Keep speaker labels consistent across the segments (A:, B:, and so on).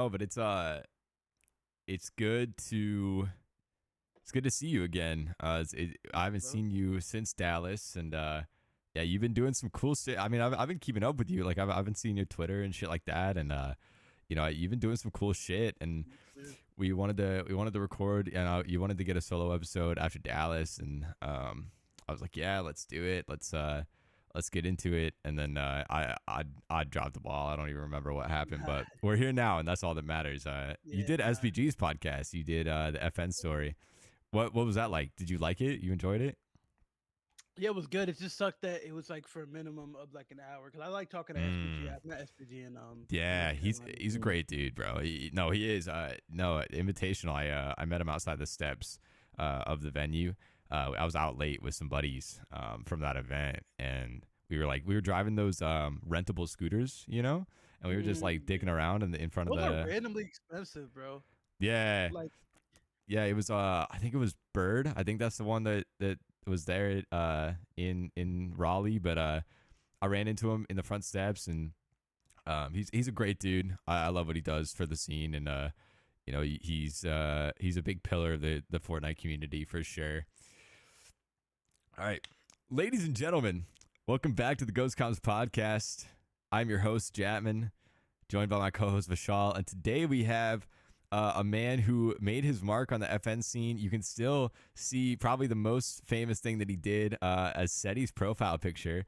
A: Oh, but it's good to see you again. I haven't
B: Bro.
A: seen you since Dallas, and yeah, you've been doing some cool shit. I mean, I've been keeping up with you. Like I've been seeing your Twitter and shit like that, and you've been doing some cool shit. And
B: Yeah.
A: we wanted to record, and you wanted to get a solo episode after Dallas, and I was like, yeah, let's do it. Let's get into it. And then I dropped the ball. I don't even remember what happened,
B: Nah,
A: but we're here now, and that's all that matters. You
B: yeah,
A: did
B: nah.
A: SBG's podcast. You did the FN story. What was that like? Did you like it? You enjoyed it?
B: Yeah, it was good. It just sucked that it was like for a minimum of like an hour because I like talking to SPG.
A: Mm.
B: I've met SPG in
A: Yeah,
B: North
A: he's
B: Carolina.
A: he's a great dude, bro. No, he is. No, Invitational. I met him outside the steps of the venue. I was out late with some buddies from that event, and we were driving those rentable scooters, and we were just like
B: Yeah.
A: digging around in front of
B: Those are
A: the.
B: randomly expensive, bro.
A: Yeah,
B: Like,
A: yeah. It was I think it was Bird. I think that's the one that was there in Raleigh, but I ran into him in the front steps, and he's a great dude. I love what he does for the scene, and he's a big pillar of the Fortnite community for sure. All right, ladies and gentlemen, welcome back to the GhostComms podcast. I'm your host Jatmon, joined by my co-host Vishal, and today we have a man who made his mark on the FN scene. You can still see probably the most famous thing that he did as Seti's profile picture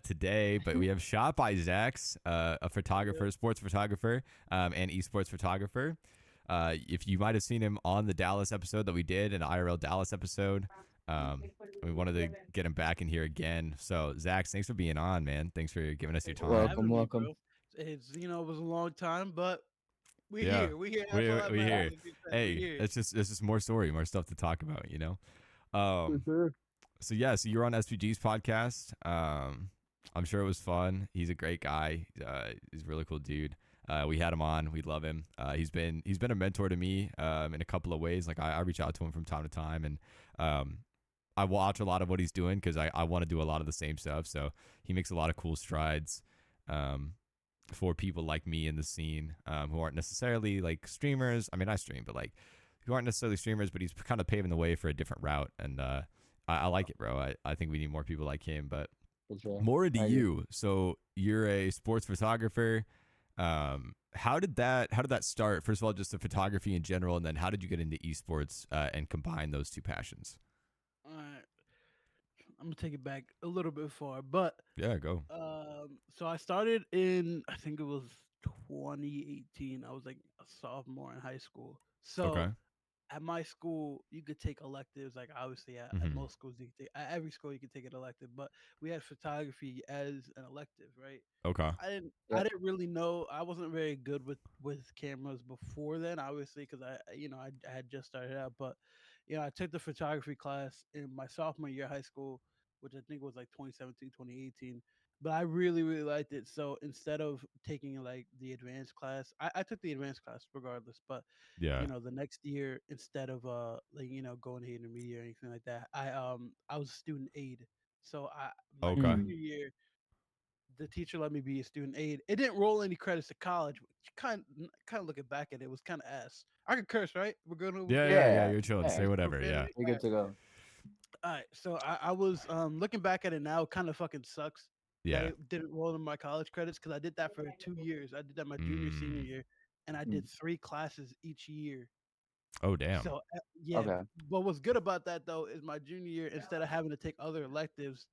A: today, but we have ShotByZax, a
B: yeah.
A: photographer, sports photographer, and esports photographer. If you might have seen him on the Dallas episode that we did, an IRL Dallas episode, we wanted to get him back in here again. So, Zax, thanks for being on, man. Thanks for giving us your
B: Thanks for
A: time.
C: Welcome,
B: having me,
C: welcome.
B: bro. It was a long time, but we're
A: Yeah,
B: here. We're here. That's all that
A: we
B: matters.
A: here.
B: Like you said, we're
A: Hey,
B: here.
A: it's just more story, more stuff to talk about.
C: For
A: Um,
C: sure.
A: so yeah, so you're on SPG's podcast. I'm sure it was fun. He's a great guy. He's a really cool dude. We had him on. We love him. He's been a mentor to me in a couple of ways. Like I reach out to him from time to time, and um, I watch a lot of what he's doing because I want to do a lot of the same stuff. So he makes a lot of cool strides um, for people like me in the scene who aren't necessarily like streamers. I mean, I stream, but like who aren't necessarily streamers, but he's kind of paving the way for a different route. And I like it, bro. I think we need more people like him. But
C: For sure.
A: more into
C: I agree.
A: you. So you're a sports photographer. How did that start? First of all, just the photography in general, and then how did you get into esports and combine those two passions?
B: All right. I'm gonna take it back a little bit far, but
A: Yeah, go.
B: so I started in I think it was 2018. I was like a sophomore in high school. So
A: Okay.
B: at my school, you could take electives. Like obviously at
A: Mm-hmm.
B: most schools, you could take at every school you could take an elective, but we had photography as an elective, right?
A: Okay.
B: I
C: Yep.
B: didn't really know. I wasn't very good with cameras before then, obviously, because I had just started out. But I took the photography class in my sophomore year of high school, which I think was like 2017, 2018. But I really, really liked it. So instead of taking like the advanced class, I took the advanced class regardless. But
A: Yeah.
B: the next year, instead of like going to intermediate or anything like that, I was student aid. So my
A: Okay.
B: junior
C: Mm.
B: year, the teacher let me be a student aid. It didn't roll any credits to college, which kind of looking back at it was kind of ass. I could curse, right? We're good. We're
A: Yeah,
B: good.
A: yeah, yeah.
C: Yeah.
A: You're chilling.
C: Yeah.
A: Say whatever. Yeah.
B: Profanity.
C: You're
B: All
C: good
B: right.
C: to go.
B: All right. So I was looking back at it now. Kind of fucking sucks that
A: Yeah.
B: it didn't roll in my college credits because I did that for 2 years. I did that my junior senior
A: Mm.
B: year, and I
C: Mm.
B: did 3 classes each year.
A: Oh, damn.
B: So yeah,
C: Okay.
B: but what's good about that though is my junior year, instead of having to take other electives,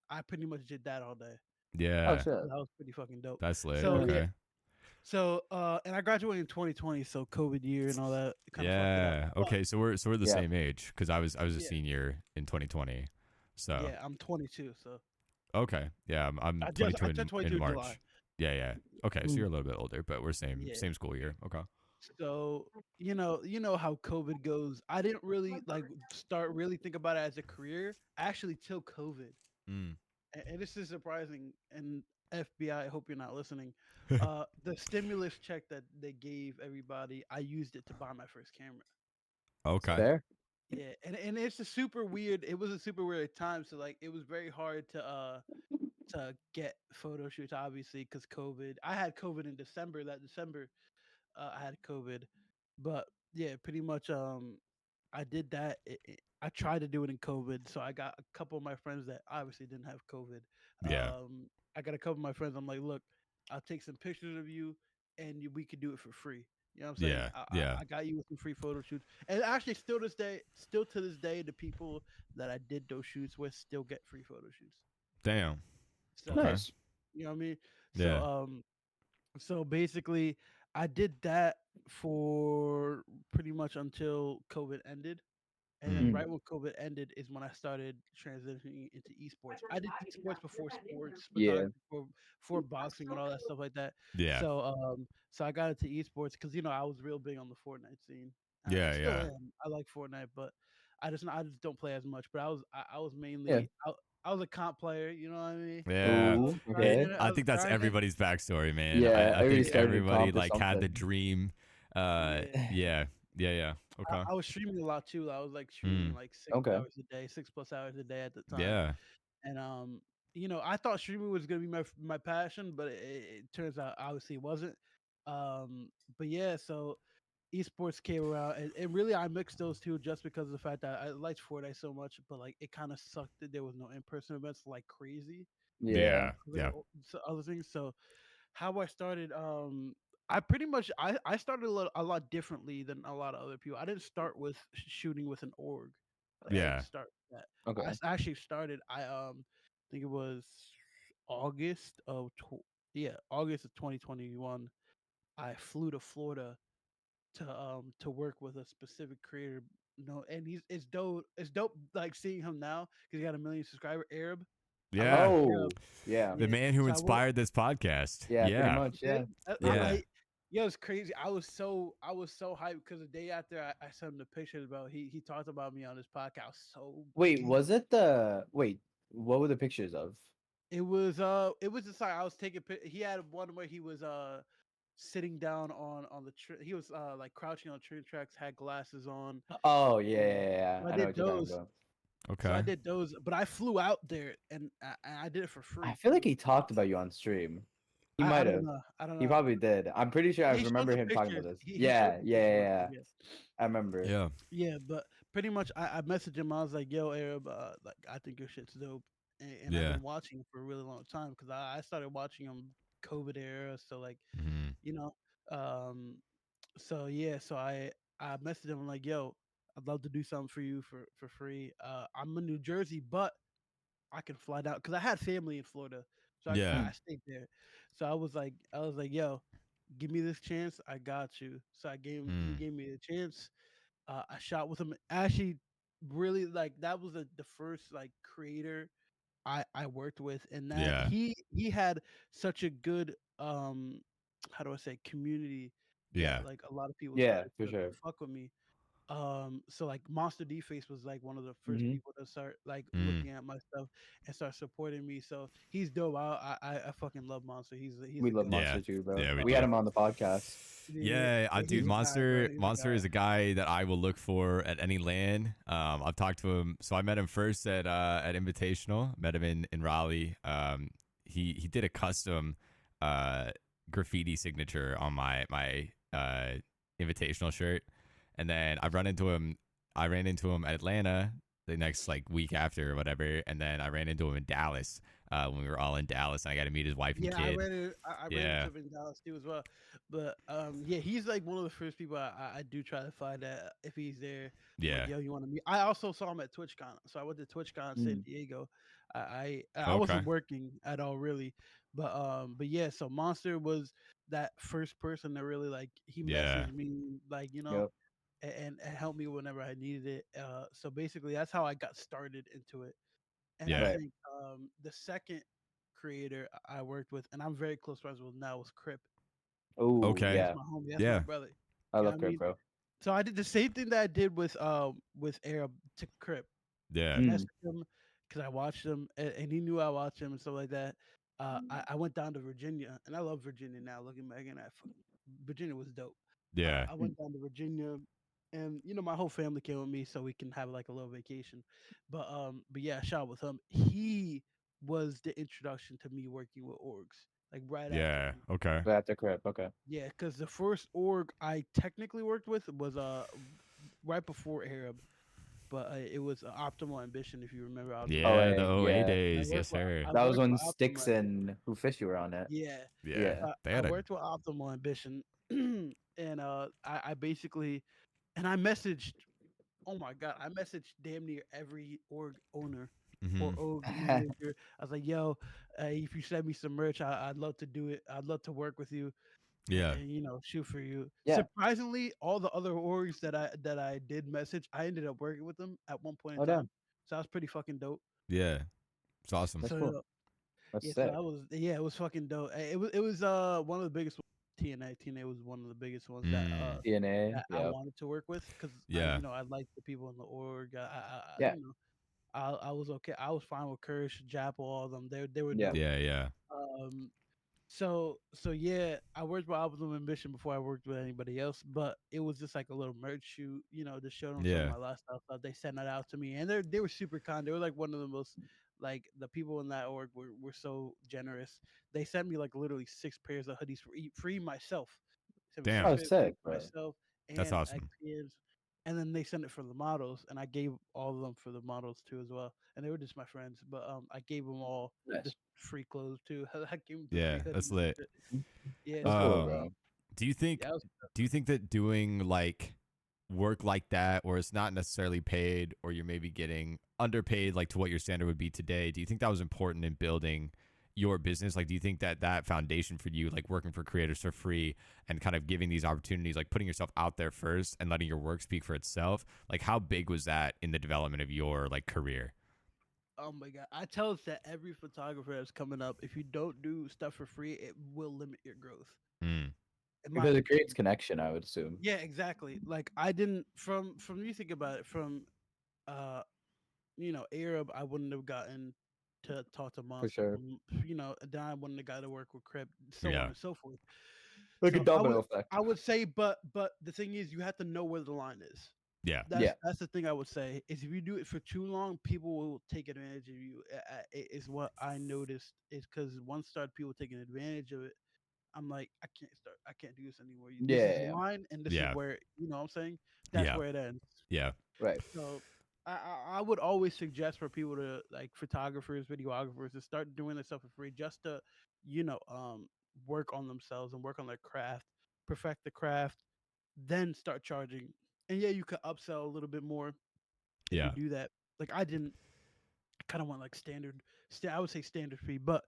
B: I pretty much did that all day.
C: Oh
A: Yeah.
C: shit.
B: That was pretty fucking dope.
A: That's lit.
B: So
C: Yeah.
B: yeah,
A: Okay.
B: and I graduated in 2020, so COVID year and all that kind of fucked it up.
A: Yeah.
B: But
A: Okay. So we're the
C: Yeah.
A: same age because I was a
B: yeah,
A: senior in 2020. So
B: yeah, I'm 22, so
A: okay. Yeah. I'm
B: I
A: 22
B: turned
A: in
B: 22 in July.
A: March. Yeah. Yeah. Okay. So
C: Mm.
A: you're a little bit older, but we're same
B: Yeah.
A: same school year. Okay.
B: So how COVID goes. I didn't really like start really think about it as a career actually till COVID,
A: Mm.
B: and this is surprising. And FBI, I hope you're not listening. The stimulus check that they gave everybody, I used it to buy my first camera.
A: Okay.
B: So
C: Fair.
B: yeah, and it's a super weird. It was a super weird time. So like, it was very hard to get photo shoots, obviously, because COVID. I had COVID in December. That December, I had COVID, but yeah, pretty much. I did that. I tried to do it in COVID, so I got a couple of my friends that obviously didn't have COVID.
A: Yeah.
B: I got a couple of my friends. I'm like, look, I'll take some pictures of you, and we could do it for free. You know what I'm saying?
A: Yeah. Yeah.
B: I got you with some free photo shoots, and actually, still to this day, the people that I did those shoots with still get free photo shoots.
A: Damn.
B: So
A: Okay.
C: Nice.
B: you know what I mean? So
A: Yeah.
B: so basically, I did that for pretty much until COVID ended. And then
A: Mm.
B: right
C: Mm.
B: when COVID ended is when I started transitioning into esports. I did esports before sports
C: Yeah.
B: photography, for boxing and all that stuff like that.
A: Yeah.
B: So I got into esports because I was real big on the Fortnite scene. I
A: Yeah.
B: still
A: Yeah.
B: am. I like Fortnite, but I just don't play as much. But I was
C: Yeah.
B: mainly I was a comp player. You know what I mean?
A: Yeah.
B: I was
C: Ooh. Okay.
B: grinding. I
A: I
B: was
A: think that's
B: grinding.
A: everybody's backstory, man.
C: Yeah.
A: I
C: Everybody
A: think
B: Yeah,
C: started in
A: everybody
C: comp or
A: like had the
C: something.
A: dream.
B: yeah.
A: Yeah. Yeah. Yeah. Okay.
B: I was streaming a lot too. I was like streaming
A: Mm.
B: like six
C: Okay.
B: hours a day, 6+ hours a day at the time.
A: Yeah.
B: And I thought streaming was gonna be my passion, but it turns out obviously it wasn't. But yeah, so esports came around, and really I mixed those two just because of the fact that I liked Fortnite so much, but like it kind of sucked that there was no in-person events like crazy
C: Yeah.
A: Yeah.
B: for
A: Yeah.
B: other things. So how I started, I pretty much I started a lot differently than a lot of other people. I didn't start with shooting with an org. Like I didn't
A: Yeah.
B: start with that.
C: Okay.
B: Actually started. I think it was August of August of 2021. I flew to Florida to work with a specific creator. No, and he's it's dope. It's dope like seeing him now because he got a million subscriber. Arab. I went
A: Yeah.
B: with Arab.
C: Oh. Yeah.
A: The
B: Yeah.
A: man who
B: So I went.
A: inspired this podcast.
C: Yeah. Pretty
A: Yeah.
C: much.
B: Did
C: Yeah.
A: Yeah.
B: yeah, it's crazy. I was so hyped because the day after I sent him the pictures about he talked about me on his podcast. I was so
C: Wait.
B: geeked.
C: Was it the? Wait. What were the pictures of?
B: It was just like I was taking he had one where he was sitting down on the he was like crouching on train tracks, had glasses on.
C: Oh yeah.
B: And
C: Yeah. Yeah.
B: so I
C: I know
B: did
C: what you're talking
B: those.
C: about.
B: So I
A: Okay.
B: did those, but I flew out there and I did it for
C: I
B: free
C: feel like
B: too.
C: he talked about you on stream. He
B: I
C: might
B: don't
C: have.
B: know. I don't
C: He
B: know.
C: probably did. I'm pretty sure I
B: Yeah, he showed
C: remember
B: the
C: him talking about
B: pictures.
C: this.
B: He showed
C: Yeah.
B: the
C: Yeah.
B: pictures
C: Yeah.
B: with me.
C: Yeah.
B: Yeah.
C: I remember.
A: Yeah.
B: Yeah, but pretty much I messaged him. I was like, "Yo, Arab, like I think your shit's dope," and I've
A: Yeah.
B: been watching him for a really long time because I started watching him COVID era. So like
A: Hmm.
B: you know, um, so yeah, so I messaged him. I'm like, "Yo, I'd love to do something for you for free. I'm in New Jersey, but I can fly down because I had family in Florida, so
A: Yeah.
C: Mm.
B: I stayed there. So I was like, yo, give me this chance. I got you. So he
A: Mm.
B: gave me the chance. I shot with him. Actually, really like that was the first like creator I worked with, and that
A: Yeah.
B: he had such a good how do I say community that
A: Yeah.
B: like a lot of people
C: Yeah.
B: started
C: For
B: to
C: sure.
B: fuck with me. So like Monster D Face was like one of the first
C: Hmm.
B: people to start like
A: Mm.
B: looking at my stuff and start supporting me. So he's dope. I fucking love Monster. He's
C: We
B: a
C: love
B: good
A: Yeah.
C: Monster too, bro.
A: Yeah. We
C: We had
A: do.
C: him on the podcast.
B: yeah,
A: Yeah,
B: yeah,
A: dude,
B: he's a guy, bro.
A: Monster
B: He's a
A: Monster
B: guy.
A: is a guy that I will look for at any LAN. I've talked to him. So I met him first at Invitational. Met him in Raleigh. He did a custom uh graffiti signature on my Invitational shirt, and then I've run into him. I ran into him at Atlanta the next like week after or whatever, and then I ran into him in Dallas when we were all in Dallas, and I got to meet his wife and
B: Yeah, I
A: kid.
B: ran it. I ran
A: Yeah,
B: into him in Dallas too as well. But yeah, he's like one of the first people I do try to find that if he's there. I'm like,
A: yeah,
B: yo, you want to meet? I also saw him at TwitchCon, so I went to TwitchCon San
C: Mm.
B: Diego. I
A: okay,
B: wasn't working at all really, but yeah. So Monster was that first person that really like he
A: yeah,
B: messaged me like
C: Yep.
B: and helped me whenever I needed it. So basically that's how I got started into it. And I
A: yeah.
C: Right.
B: think the second creator I worked with, and I'm very close friends with now, was Crip.
C: Oh
A: Okay.
B: That's
C: yeah.
B: my homie. That's my
A: Yeah.
B: brother.
C: I
B: You know
C: love
B: what I
C: Crip,
B: mean?
C: bro.
B: So I did the same thing that I did with Arab to Crip.
A: Yeah.
C: Mm.
B: Messaged him because I watched him, and he knew I watched him and stuff like that. I went down to Virginia, and I love Virginia now. Looking back, and Virginia was dope.
A: Yeah.
B: I
C: Mm.
B: went down to Virginia, and my whole family came with me, so we can have like a little vacation. But yeah, I shot with him. He was the introduction to me working with orgs. like right after
A: Yeah.
B: him.
A: Okay.
C: Right after crib. Okay.
B: Yeah, because the first org I technically worked with was right before Arab, but it was Optimal Ambition, if you remember
C: Oh,
A: Yeah.
B: Optimal.
A: The
C: wait,
A: OA
C: yeah.
A: days. Yes, sir.
B: I
C: That was
B: worked
C: when
B: with Optimal
C: Sticks
B: Ambition.
C: and Who Fish you were on it.
B: Yeah,
A: Yeah.
C: Yeah.
A: They
B: I
A: had a.
B: worked with Optimal Ambition, and I basically and I messaged. Oh my god, I messaged damn near every org owner or
A: Mm-hmm.
B: org manager. I was like, "Yo, if you send me some merch, I'd love to do it. I'd love to work with you
A: Yeah.
B: and shoot for you."
C: Yeah.
B: Surprisingly, all the other orgs that I did message, I ended up working with them at one point in
C: Oh, damn.
B: time. So that was pretty fucking dope.
A: Yeah. It's awesome.
C: That's
B: So
C: cool. That's
B: yeah, so
C: sick.
B: I was it was fucking dope. It was one of the biggest TNA. TNA was one of the biggest ones
A: Mm.
C: DNA.
B: that I
C: Yep.
B: wanted to work with because
A: Yeah.
B: I liked the people in the org.
C: Yeah.
B: I was okay. I was fine with Kirsch, Japple, all of them. They were
C: Yeah.
B: dope.
A: Yeah. Yeah.
B: Um, so yeah, I worked with Optimum Ambition before I worked with anybody else, but it was just like a little merch shoot, to show them some of
A: Yeah.
B: my lifestyle stuff. They sent that out to me, and they were super kind. They were like one of the most like the people in that org were so generous. They sent me like literally 6 pairs of hoodies for free myself. Sent me six
A: Damn.
C: Oh,
B: pairs of hoodies
C: sick,
B: for
C: bro.
B: myself
A: That's
B: and like
A: awesome.
B: pins. And then they sent it for the models, and I gave all of them for the models too as well. And they were just my friends, but I gave them all
C: Nice.
B: just free clothes too. I gave them the
A: Yeah.
B: free
A: That's
B: hoodies and
A: lit.
B: shit. Yeah,
C: That's
B: so
C: cool,
A: Um.
C: bro.
A: Do you think?
B: yeah,
A: Do you think that doing like work like that, or it's not necessarily paid, or you're maybe getting underpaid, like to what your standard would be today? Do you think that was important in building your business? Like, do you think that that foundation for you, like working for creators for free and kind of giving these opportunities, like putting yourself out there first and letting your work speak for itself, like how big was that in the development of your like career?
B: oh my god, I tell us that every photographer that's coming up, if you don't do stuff for free, it will limit your growth.
A: Mm.
B: In my
C: Because it creates
B: opinion.
C: connection, I would assume.
B: Yeah, exactly. Like I didn't from you think about it from uh Arab, I wouldn't have gotten to talk to
C: For
B: Monster
C: sure.
B: from then I wouldn't have got to work with Crip, so on
A: Yeah.
B: and so forth.
C: Like a
B: So
C: domino effect.
B: I would say, but the thing is, you have to know where the line is.
A: Yeah.
C: Yeah.
B: That's the thing I would say is if you do it for too long, people will take advantage of you. Is what I noticed is because once started people taking advantage of it, I'm like I can't do this anymore. This is
C: Yeah.
B: mine, and this is
A: Yeah.
B: where what I'm saying. That's
A: Yeah.
B: where it ends.
A: Yeah.
C: Right.
B: So I would always suggest for people to like photographers, videographers to start doing this stuff for free just to, you know, um, work on themselves and work on their craft, perfect the craft, then start charging. And yeah, you could upsell a little bit more if you
A: Yeah.
B: do that. Like I didn't kind of want like standard, I would say standard fee, but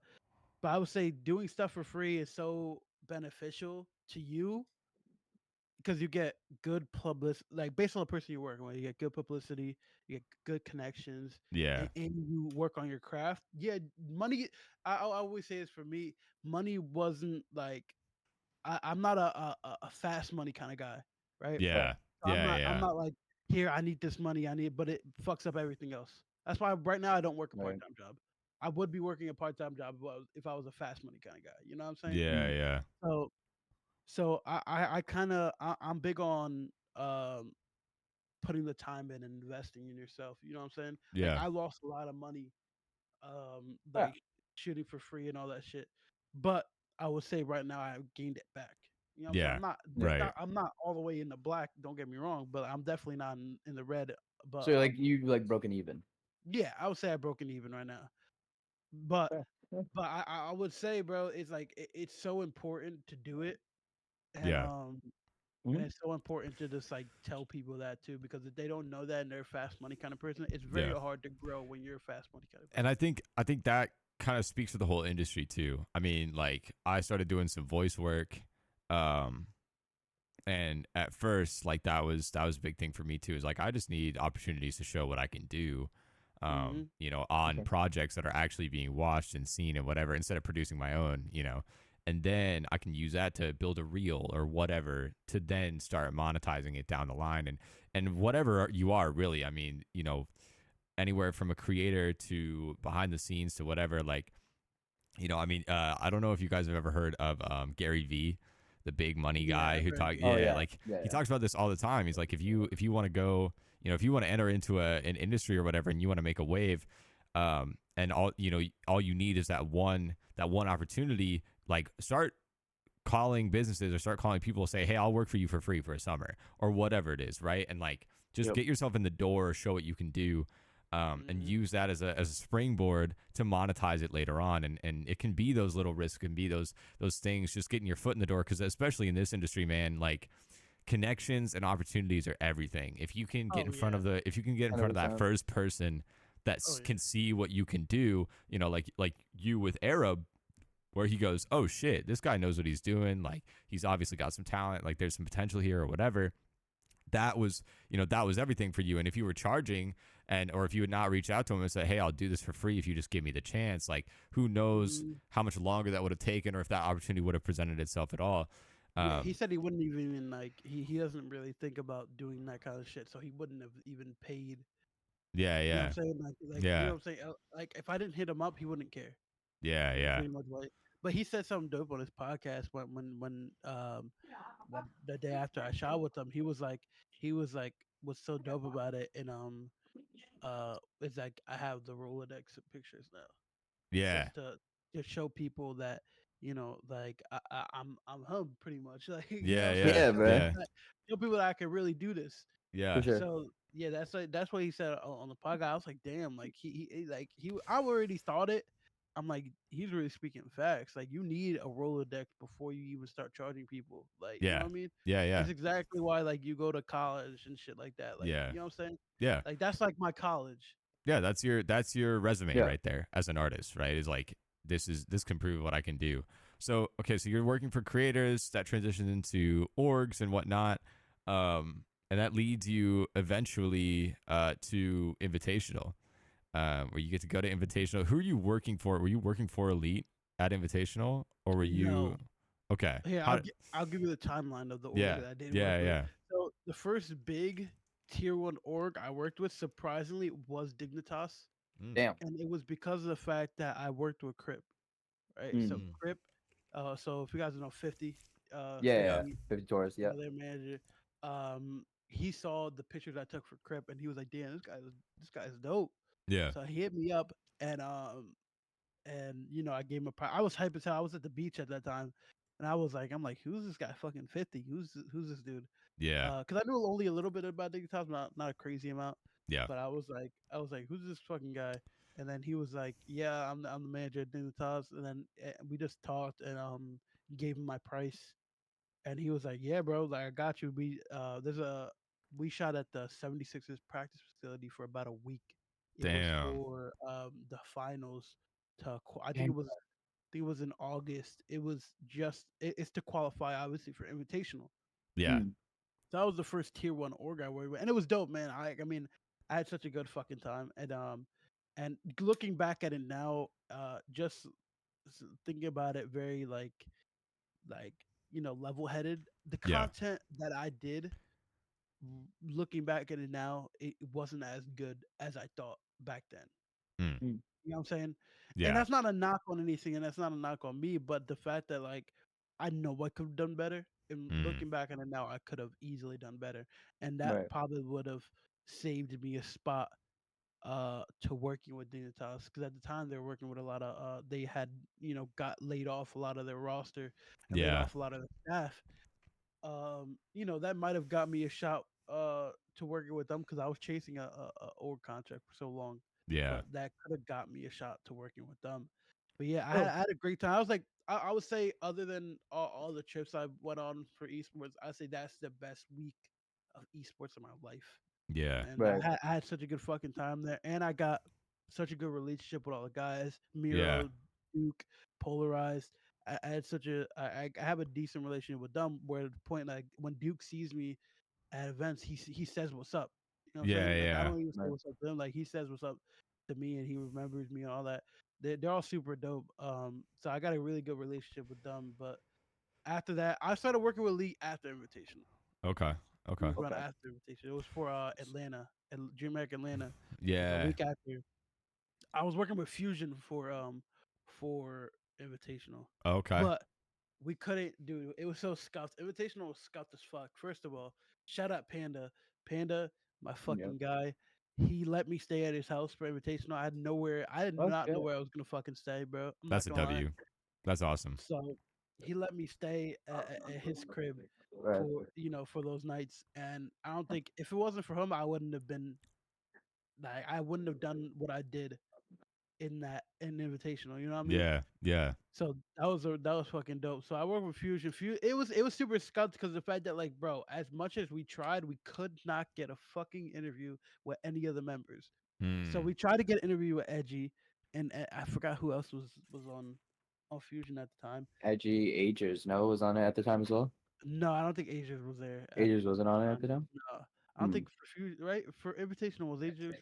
B: I would say doing stuff for free is so beneficial to you because you get good publicity, like based on the person you're working with, you get good publicity, you get good connections,
A: Yeah.
B: and you work on your craft. Yeah, money. I always say this for me. Money wasn't like I'm not a fast money kind of guy, right?
C: Right.
A: Yeah.
B: So I'm
A: Yeah.
B: not I'm
A: Yeah.
B: not like here. I need this money. I need, but it fucks up everything else. That's why right now I don't work a part
C: Right.
B: time job. I would be working a part time job if I was a fast money kind of guy. You know what I'm saying?
A: Yeah.
C: Mm.
A: Yeah.
B: So I kind of I'm big on um putting the time in and investing in yourself. You know what I'm saying? Like
A: Yeah.
B: I lost a lot of money,
C: Yeah.
B: like shooting for free and all that shit. But I would say right now I gained it back. You know what I'm saying?
A: Yeah. Right.
B: I'm not all the way in the black. Don't get me wrong, but I'm definitely not in the red. But
C: So like you like broken even.
B: yeah, I would say I broken even right now. But
C: Yeah. Yeah.
B: I would say, bro, it's like it's so important to do it, and
A: Yeah.
B: um and
C: Mhm.
B: it's so important to just like tell people that too, because if they don't know that and they're a fast money kind of person, it's very
A: Yeah.
B: hard to grow when you're a fast money kind of
A: And
B: person.
A: I think that kind of speaks to the whole industry too. I mean, like I started doing some voice work, um, and at first, like that was a big thing for me too. Is like I just need opportunities to show what I can do,
B: Hmm.
A: on
C: Okay.
A: projects that are actually being watched and seen and whatever, instead of producing my own, and then I can use that to build a reel or whatever to then start monetizing it down the line and whatever you are really. I mean, anywhere from a creator to behind the scenes to whatever, like, I mean, I don't know if you guys have ever heard of Gary V, the big money
B: Yeah,
A: guy
B: I've
A: who
B: heard
A: talk
B: of
C: Oh
B: it.
A: yeah,
C: yeah.
A: like
C: Yeah.
A: he
C: Yeah.
A: talks about this all the time. He's like, if you want to go, if you want to enter into an industry or whatever and you want to make a wave, and all you need is that one opportunity, like start calling businesses or start calling people, say, hey, I'll work for you for free for a summer or whatever it is, right? And like just
C: Yep.
A: get yourself in the door, show what you can do, and use that as a springboard to monetize it later on. And it can be those little risks, can be those things, just getting your foot in the door, because especially in this industry, man, like connections and opportunities are everything. If you can get
B: Oh
A: in front of
B: yeah.
A: the if you can get in front of that
C: 100%.
A: first person that
B: Oh yeah.
A: can see what you can do, you know, like you with Arab, where he goes, oh shit, this guy knows what he's doing, like he's obviously got some talent, like there's some potential here or whatever. That was, you know, that was everything for you. And if you were charging, and or if you would not reach out to him and say, hey, I'll do this for free if you just give me the chance, like who knows
B: Mhm.
A: how much longer that would have taken, or if that opportunity would have presented itself at all.
B: Yeah, he
A: um
B: said he wouldn't even like he doesn't really think about doing that kind of shit, so he wouldn't have even paid.
A: yeah,
B: You know what
A: yeah,
B: I'm saying? Like you know
A: yeah,
B: what I'm saying? Like if I didn't hit him up, he wouldn't care.
A: yeah,
B: Is
A: yeah,
B: pretty much what. But he said something dope on his podcast when the day after I shot with him, he was like was so dope about it, and it's like I have the Rolodex of pictures now,
A: yeah,
B: just to show people that like I'm him pretty much, like you know
A: yeah,
B: what I'm
A: yeah,
B: saying.
C: Yeah,
B: Show people
C: bro.
A: yeah,
B: that I can really do this.
C: For
A: yeah,
C: sure.
B: So yeah, that's what he said on the podcast. I was like, damn, like I already thought it. I'm like, he's really speaking facts. Like you need a Rolodex before you even start charging people. Like you know
A: yeah,
B: what I mean?
A: yeah, yeah,
B: It's exactly why like you go to college and shit like that. Like
A: yeah,
B: you know what I'm saying?
A: yeah,
B: Like that's like my college.
A: yeah. That's your resume
C: Yeah.
A: right there as an artist, right? Is like, this can prove what I can do. So okay, so you're working for creators that transition into orgs and whatnot, and that leads you eventually to Invitational, where you get to go to Invitational. Who are you working for? Were you working for Elite at Invitational, or were you?
B: No,
A: Okay,
B: here
A: how?
B: I'll give you the timeline of the org
A: Yeah,
B: that I did work
A: yeah,
B: with.
A: yeah.
B: So the first big tier one org I worked with, surprisingly, was Dignitas,
A: Mm,
C: Damn.
B: and it was because of the fact that I worked with Crip, right? So
C: Mm.
A: mm.
B: Crip, so if you guys know 50,
C: Yeah, yeah,
A: Yeah,
C: yeah.
B: 50,
C: 50 tours. Yeah.
B: their manager, he saw the pictures I took for Crip, and he was like, "Damn, this guy's dope."
A: yeah,
B: So he hit me up, and I gave him I was hype as hell. I was at the beach at that time, and I'm like, who's this guy? Fucking 50. Who's this dude?
A: yeah,
B: Because I knew only a little bit about Dignitas, not a crazy amount.
A: yeah.
B: But I was like, who's this fucking guy? And then he was like, yeah, I'm the manager at Dignitas. And then we just talked, and gave him my price, and he was like, yeah, bro, like I got you. We shot at the 76ers practice facility for about a week. It was
A: Damn.
B: for the finals I think
C: Damn.
B: it was in August. It was it's to qualify obviously for invitational.
A: Yeah,
C: Mm.
B: So that was the first tier one org I worked with, and it was dope, man. I mean, I had such a good fucking time, and looking back at it now, just thinking about it very like level headed. The
A: yeah.
B: content that I did, looking back at it now, it wasn't as good as I thought back then.
A: Mm,
C: Mm.
B: You know what I'm saying? And
A: yeah,
B: that's not a knock on anything, and that's not a knock on me, but the fact that like I know I could have done better. And
A: mm,
B: looking back on it now, I could have easily done better, and that
C: Right.
B: probably would have saved me a spot to working with Dignitas, because at the time they were working with a lot of they had got laid off a lot of their roster and laid
A: yeah,
B: off a lot of the staff. That might have got me a shot to working with them, because I was chasing a old contract for so long,
A: yeah.
B: but that could have got me a shot to working with them. But yeah, I had,
C: Oh.
B: I had a great time. I was like, I would say, other than all the trips I went on for esports, I'd say that's the best week of esports of my life.
A: Yeah,
B: And
C: Right.
B: I had such a good fucking time there, and I got such a good relationship with all the guys,
A: yeah,
B: Miro, Duke, Polarized. I had such I have a decent relationship with them, where the point, like, when Duke sees me at events, he says what's up. You know what I'm
A: yeah,
B: saying? Like I
A: yeah.
B: don't even say
C: Right.
B: what's up to him. Like he says what's up to me, and he remembers me and all that. They're all super dope. So I got a really good relationship with them. But after that, I started working with Lee after Invitational.
A: Okay,
B: It
A: okay.
B: was around
C: Okay.
B: after Invitation. It was for Atlanta, and DreamHack Atlanta. It was a
A: Yeah,
B: week after. I was working with Fusion for Invitational,
A: okay.
B: but we couldn't do. It was so scuffed. Invitational was scuffed as fuck. First of all, shout out Panda. Panda, my
C: Yep.
B: fucking guy. He let me stay at his house for Invitational. I had nowhere. I did
C: Oh
B: not know
C: shit.
B: where I was gonna fucking stay, bro. I'm
A: That's
B: not
A: a
B: gonna lie.
A: W. That's awesome.
B: So he let me stay at his crib
C: Right.
B: for for those nights, and I don't think if it wasn't for him, I wouldn't have been like I wouldn't have done what I did in invitational. You know what I mean?
A: Yeah, yeah.
B: So that was fucking dope. So I worked with Fusion. It was super scuffed because the fact that like, bro, as much as we tried, we could not get a fucking interview with any of the members. So
A: Hmm.
B: we tried to get an interview with Edgy, and I forgot who else was on Fusion at the time.
C: Edgy Agers. No, was on it at the time as well.
B: No, I don't think Asia was there at
C: Agers wasn't
B: the
C: on it at
B: time.
C: the time.
B: No, I don't
C: Hmm.
B: think for Fusion, right? For Invitational was Asia.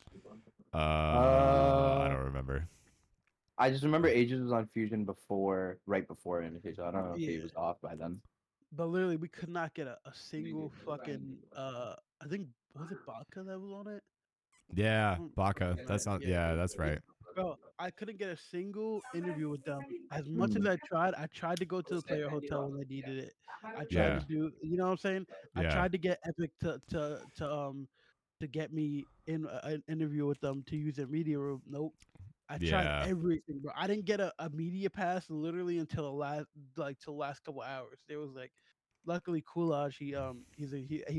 A: I
C: Uh,
A: don't remember.
C: I just remember Agers was on Fusion right before Invitation. I don't know if he
B: Yeah,
C: was off by then.
B: but literally we could not get a single fucking I think was it Baka that was on it?
A: Yeah,
B: I don't
A: Baka.
B: fucking know.
A: That's not.
B: Yeah,
A: Yeah, that's
B: we,
A: right.
B: bro, I couldn't get a single interview with them. As much as
C: Mm.
B: I tried to go to the player hotel when they needed it. I tried
A: Yeah,
B: to do, you know what I'm saying? I
A: yeah,
B: tried to get Epic to get me in an interview with them to use their media room. Nope. I tried
A: yeah,
B: everything, bro. I didn't get a media pass literally until the last till last couple hours. There was like, luckily Coolage, he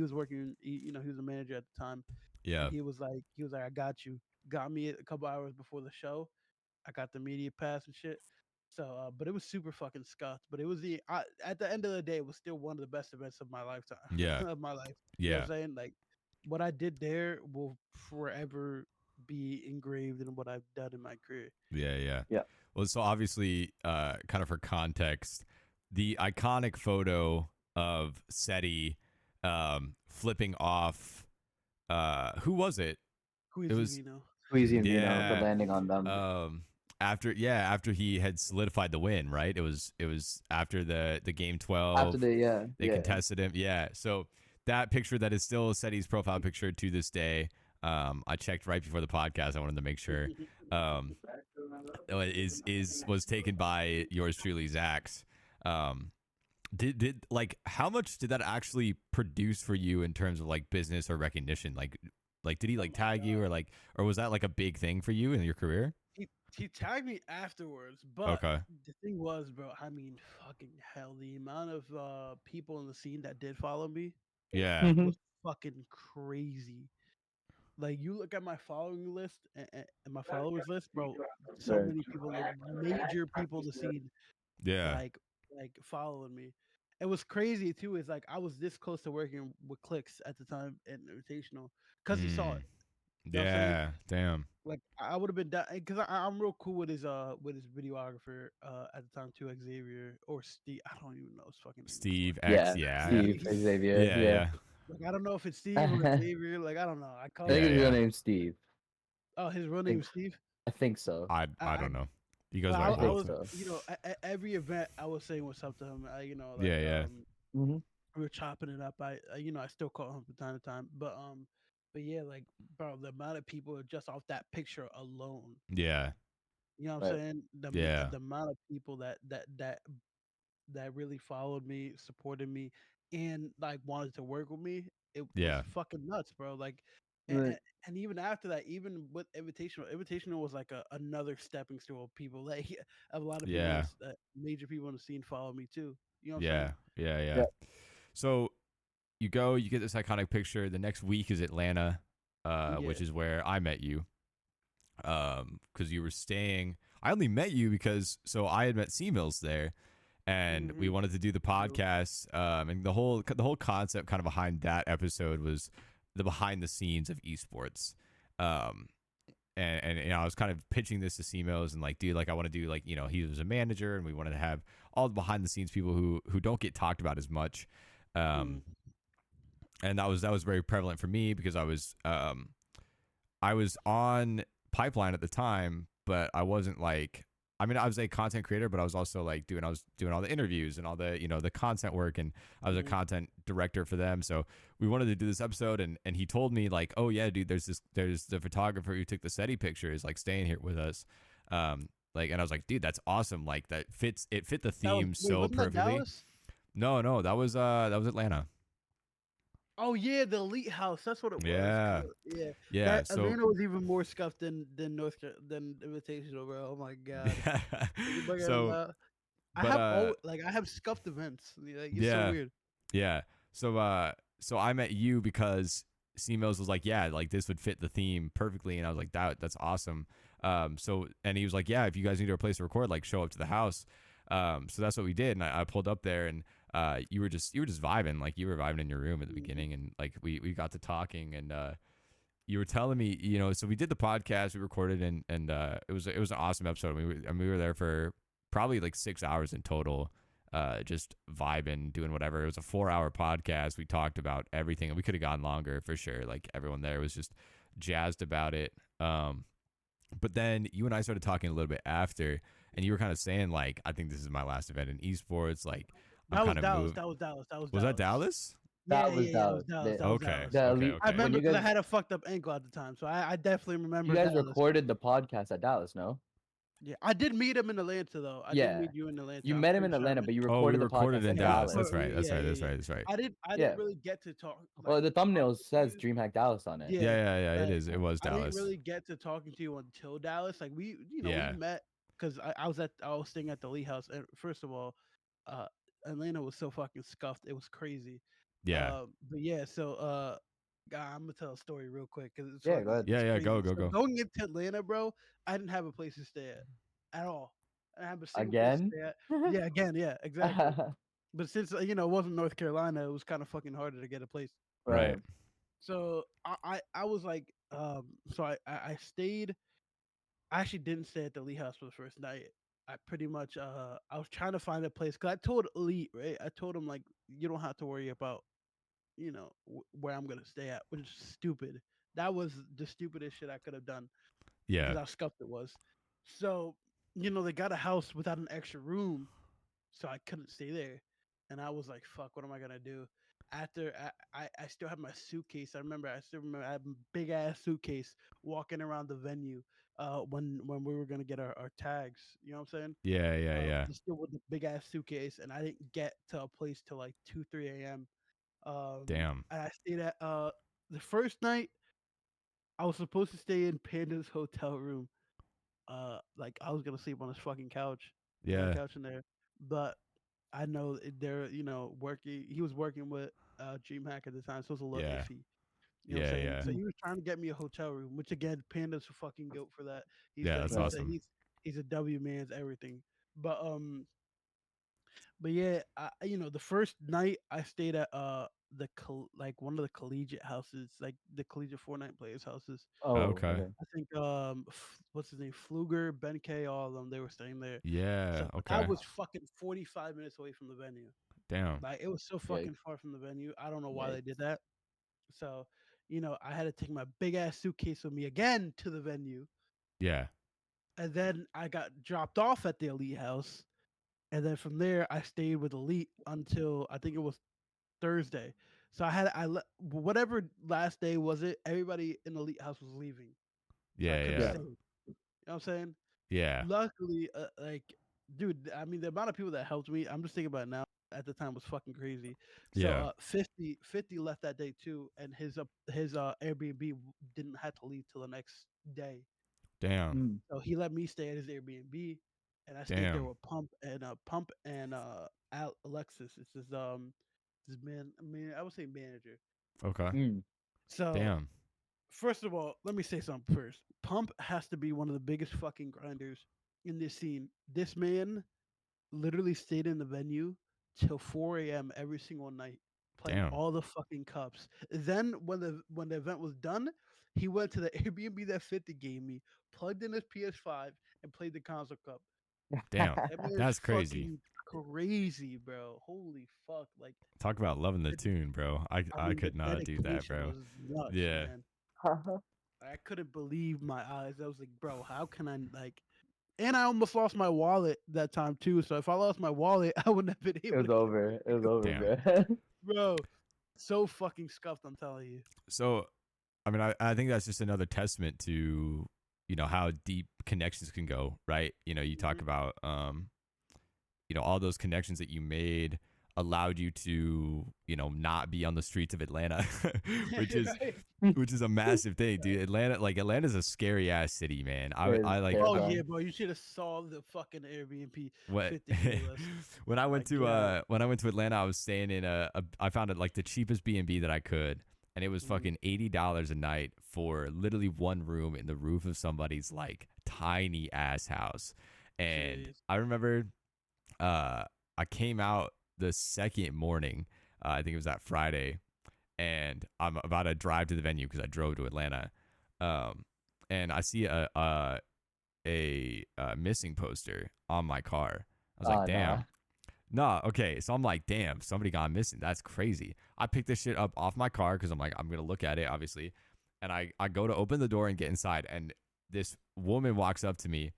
B: was working, he was a manager at the time, and
A: yeah,
B: he was like, I got you. Got me a couple hours before the show. I got the media pass and shit. So, but it was super fucking scuffed. But it was at the end of the day, it was still one of the best events of my lifetime
A: yeah,
B: of my life. You know
A: yeah,
B: what I'm saying? Like, what I did there will forever be engraved in what I've done in my career.
A: yeah, yeah.
C: Yeah.
A: Well, so obviously, kind of for context, the iconic photo of SETI flipping off. Who was it? It
B: Queasy
A: was
B: Vino.
C: Squeezy and Vino for
A: yeah.
C: landing on them.
A: After he had solidified the win, right? It was after the game 12.
C: After the
A: They contested him. Yeah. So that picture that is still SETI's profile picture to this day. I checked right before the podcast. I wanted to make sure. Um, was taken by yours truly, Zax. Um, did like how much did that actually produce for you in terms of like business or recognition? Like did he
B: Oh
A: like
B: my
A: tag you
B: god.
A: or was that like a big thing for you in your career?
B: He tagged me afterwards, but
A: Okay.
B: the thing was, bro, I mean, fucking hell, the amount of people in the scene that did follow me
A: Yeah.
C: Mhm.
B: was fucking crazy. Like you look at my following list and my followers list, bro. So
C: Right.
B: many people, like major people in the scene,
A: Yeah.
B: like following me. It was crazy too. Is like I was this close to working with Clicks at the time in Invitational because he saw
A: Mm.
B: it. You know what I'm saying?
A: Yeah. Damn.
B: Like I would have been down because I'm real cool with his videographer at the time too, Xavier or Steve. I don't even know his fucking name anymore.
A: Steve X.
C: Yeah.
A: Yeah.
B: Yeah,
C: Steve, Xavier.
A: Yeah.
C: Yeah.
A: Yeah.
B: like I don't know if it's Steve or
C: I
B: Xavier. Like I don't know. I call
C: think
A: Yeah.
B: him.
C: his real
A: Yeah.
C: name's Steve.
B: Oh, his real
C: I
B: name
C: think
B: is Steve.
C: I think so.
A: I
B: I
A: don't know. He goes
B: But
A: by
C: I
B: I
C: think
A: both.
B: was,
C: so.
B: at every event, I was saying what's up to him.
A: Yeah. Yeah.
C: Hmm.
B: We were chopping it up. I still call him from time to time. But yeah, like, bro, the amount of people just off that picture alone.
A: Yeah.
B: You know what I'm
C: Right.
B: saying?
A: Yeah.
B: The amount of people that really followed me, supported me, and like wanted to work with me. It was
A: Yeah.
B: fucking nuts, bro. Like, and,
C: Right.
B: and, and even after that, even with Invitational was like another stepping stone of people. Like a lot of people,
A: Yeah.
B: major people in the scene follow me too. You know what I'm saying?
A: Yeah. Yeah. Yeah.
C: Yeah.
A: So you get this iconic picture. The next week is Atlanta,
B: Yeah.
A: which is where I met you. Because you were staying. I only met you because so I had met C Mills there, and we
B: Mm-hmm.
A: wanted to do the podcast. And the whole concept kind of behind that episode was the behind the scenes of esports. Um, and I was kind of pitching this to C Mills and like, dude, like I want to do like he was a manager, and we wanted to have all the behind the scenes people who don't get talked about as much. Um, and that was very prevalent for me because I was on Pipeline at the time, but I wasn't like I mean I was a content creator, but I was also like I was doing all the interviews and all the the content work, and I was a
B: Mm-hmm.
A: content director for them. So we wanted to do this episode, and he told me like, oh yeah, dude, there's the photographer who took the SETI picture is like staying here with us. And I was like, dude, that's awesome. Like it fit the
B: That was
A: theme
B: wait,
A: so
B: wasn't that
A: perfectly.
B: Dallas?
A: No, that was Atlanta.
B: Oh yeah, the Elite House. That's what it was.
A: Yeah.
B: Yeah,
A: Yeah.
B: that
A: So
B: Atlanta was even more scuffed than Invitational, bro. Oh my god. You bring it
A: so
B: up. I
A: But
B: have I have scuffed events. Like, it's so
A: yeah,
B: weird.
A: yeah. So I met you because C-Mills was like, yeah, like this would fit the theme perfectly, and I was like, that's awesome. And he was like, yeah, if you guys need a place to record, like show up to the house. So that's what we did, and I pulled up there, and you were just vibing, like you were vibing in your room at the
B: Mhm.
A: beginning, and like we got to talking, and you were telling me, so we did the podcast, we recorded, and it was an awesome episode. We were there for probably like 6 hours in total, just vibing, doing whatever. It was a 4 hour podcast. We talked about everything, and we could have gone longer for sure. Like everyone there was just jazzed about it. But then you and I started talking a little bit after, and you were kind of saying like, I think this is my last event in esports. Like I'm
B: That was
A: kind of
B: Dallas.
A: moved.
B: That was Dallas. That was
A: Was that
B: Dallas.
A: Dallas?
B: Yeah,
C: That
B: yeah,
C: was
B: yeah. It was
C: Dallas.
B: Dallas. That was
A: Okay.
B: Dallas.
C: The
A: Okay.
C: elite.
B: I
A: Okay.
C: When
B: remember
C: you
B: because I
C: guys
B: had a fucked up ankle at the time, so I definitely
C: you
B: remember
C: guys
B: Dallas.
C: recorded the podcast at Dallas, no?
B: Yeah, I did meet him in Atlanta though. I did
C: Yeah.
B: meet you in Atlanta.
C: You
B: I'm
C: met him
B: pretty
C: in
B: sure I
C: Atlanta,
B: met
C: but you
A: Oh, we
C: recorded the
A: recorded
C: podcast
A: in
C: at
B: yeah,
A: Dallas.
C: Dallas.
A: That's right. That's
B: yeah,
A: right.
B: yeah,
A: That's
B: yeah.
A: right. That's right.
B: I
C: Yeah.
B: didn't really get to talk
C: Well, the
B: talking
C: thumbnail
B: to
C: says
B: you.
C: DreamHack Dallas on it.
B: Yeah,
A: Yeah. It
B: like
A: is. It was
B: I didn't
A: Dallas.
B: really get to talking to you until Dallas. Like we
A: Yeah.
B: met because I was staying at the Lee House, and first of all, uh, Atlanta was so fucking scuffed. It was crazy.
A: Yeah.
B: But yeah, so I'm gonna tell a story real quick because it's
C: Yeah, go
B: funny.
C: ahead.
B: It's
A: Yeah. Go.
B: crazy.
A: Go.
B: So
A: Go.
B: going into Atlanta, bro, I didn't have a place to stay at all. I didn't have a single place to
C: Again?
B: stay at. Yeah, again, yeah, exactly. But since it wasn't North Carolina, it was kind of fucking harder to get a place.
A: Right.
C: Right.
B: So I was like, so I stayed. I actually didn't stay at the Lee House for the first night. I pretty much I was trying to find a place because I told Elite, right. I told him like, you don't have to worry about where I'm gonna stay at, which is stupid. That was the stupidest shit I could have done because
A: Yeah.
B: how scuffed it was. So they got a house without an extra room, so I couldn't stay there, and I was like, "Fuck, what am I gonna do?" After I still have my suitcase. I still remember I had a big ass suitcase walking around the venue. When we were gonna get our tags, you know what I'm saying?
A: Yeah.
B: Just still with the big ass suitcase, and I didn't get to a place till like 2, 3 a.m.
A: Damn.
B: And I stayed at the first night. I was supposed to stay in Panda's hotel room. Like I was gonna sleep on his fucking couch. He had a
A: Yeah.
B: couch in there, but I know they're working. He was working with DreamHack at the time, so it was a little
A: Yeah.
B: iffy. You know what I'm saying?
A: Yeah.
B: So he was trying to get me a hotel room, which again, Panda's a fucking goat for that.
A: Yeah. That's
C: Right.
A: awesome.
B: He's a W man's everything. But yeah, the first night I stayed at like one of the collegiate houses, like the collegiate Fortnite players' houses.
C: Oh,
A: Okay.
C: okay.
B: I think what's his name, Fluger, Ben K, all of them, they were staying there.
A: Yeah.
B: So I
A: Okay.
B: was fucking 45 minutes away from the venue.
A: Damn.
B: Like it was so
C: Yikes.
B: fucking far from the venue. I don't know why
C: Yikes.
B: they did that. So, I had to take my big ass suitcase with me again to the venue.
A: Yeah.
B: And then I got dropped off at the Elite house. And then from there I stayed with Elite until I think it was Thursday. So whatever last day was it, everybody in the Elite house was leaving. So I
A: Yeah.
B: couldn't
A: Yeah.
C: Yeah.
B: stay. You know what I'm saying?
A: Yeah.
B: Luckily, like, dude, I mean, the amount of people that helped me, I'm just thinking about it now. At the time was fucking crazy. So
A: Yeah.
B: 50 left that day too, and his Airbnb didn't have to leave till the next day.
A: Damn.
C: Mm.
B: So he let me stay at his Airbnb, and I stayed there
A: Damn.
B: with Pump and Alexis. It's his man. I mean, I would say manager.
A: Okay.
C: Mm.
B: So
A: Damn.
B: first of all, let me say something first. Pump has to be one of the biggest fucking grinders in this scene. This man literally stayed in the venue till 4 a.m. every single night, playing
A: Damn.
B: all the fucking cups. Then when the event was done, he went to the Airbnb that 50 gave me, plugged in his PS5, and played the console cup.
A: Damn.
B: That man is
A: That's crazy.
B: fucking crazy, bro. Holy fuck! Like,
A: Talk about loving the
B: the-
A: tune, bro.
B: I
A: I
B: mean, the
A: could not do that,
B: dedication
A: bro.
B: was nuts,
A: Yeah.
B: man. I couldn't believe my eyes. I was like, bro, how can I like? And I almost lost my wallet that time too. So if I lost my wallet, I wouldn't have been
C: It
B: able
C: was
B: to,
C: over. It was over,
A: Damn.
C: bro.
B: bro. So fucking scuffed, I'm telling you.
A: So, I mean, I think that's just another testament to, how deep connections can go, right? You talk
B: Mhm.
A: about, all those connections that you made, allowed you to, not be on the streets of Atlanta, which is
B: Right?
A: which is a massive thing, dude. Atlanta's a scary ass city, man. I
C: It is
A: I like
B: Oh
C: terrifying.
B: yeah, bro. You should have saw the fucking Airbnb
A: what
B: 50K list.
A: when I
B: Oh my
A: went to
B: god.
A: Atlanta, I was staying in I found it like the cheapest B&B that I could, and it was
B: Mhm.
A: fucking $80 a night for literally one room in the roof of somebody's like tiny ass house. And
B: Jeez.
A: I remember I came out the second morning, I think it was that Friday, and I'm about to drive to the venue because I drove to Atlanta, um, and I see a missing poster on my car. I was like,
C: Oh no.
A: damn. No, okay. So I'm like, damn, somebody gone missing. That's crazy. I picked this shit up off my car because I'm like, I'm gonna look at it, obviously. And I go to open the door and get inside, and this woman walks up to me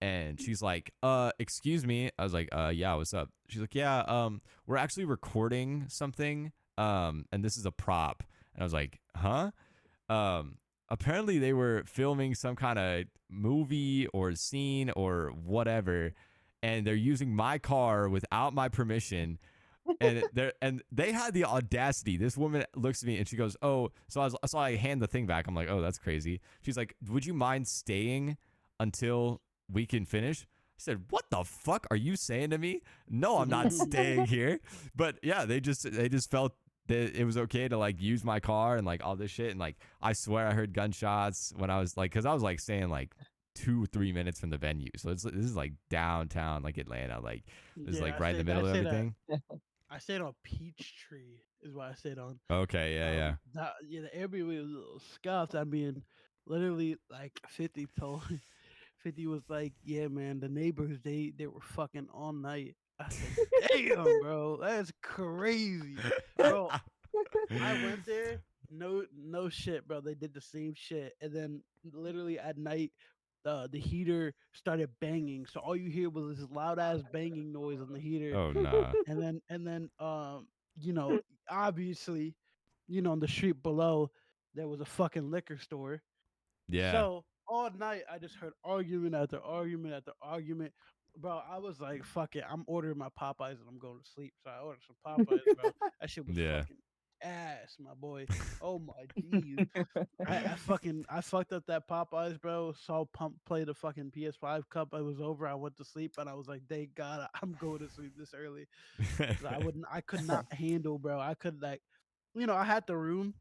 A: and she's like, excuse me. I was like, yeah, what's up? She's like, yeah, we're actually recording something. And this is a prop. And I was like, huh? Um, apparently they were filming some kind of movie or scene or whatever, and they're using my car without my permission. And they had the audacity. This woman looks at me and she goes, "Oh," so I hand the thing back. I'm like, "Oh, that's crazy." She's like, "Would you mind staying until we can finish?" I said, "What the fuck are you saying to me? No, I'm not staying here." But yeah, they just felt that it was okay to like use my car and like all this shit. And like I swear I heard gunshots when I was like, because I was like staying like 2-3 minutes from the venue. So this is like downtown, like Atlanta, like this is
B: Yeah,
A: like right in the middle of everything.
B: I stayed on Peachtree is what I stayed on.
A: Okay, yeah.
B: Yeah, the Airbnb was a little scuffed. I mean, literally like 50 told 50 was like, yeah, man, the neighbors they were fucking all night. I said, damn, bro, that's crazy, bro. I went there, no shit, bro. They did the same shit, and then literally at night, the heater started banging. So all you hear was this loud ass banging noise on the heater,
A: Oh nah.
B: and then you know, obviously, on the street below, there was a fucking liquor store.
A: Yeah.
B: So all night I just heard argument after argument after argument. Bro, I was like, fuck it. I'm ordering my Popeyes and I'm going to sleep. So I ordered some Popeyes, bro. That shit was
A: Yeah.
B: fucking ass, my boy. Oh my jeez. I fucked up that Popeyes, bro. Saw Pump play the fucking PS5 Cup. It was over. I went to sleep and I was like, thank God I'm going to sleep this early. 'Cause I could not handle, bro. I could like, I had the room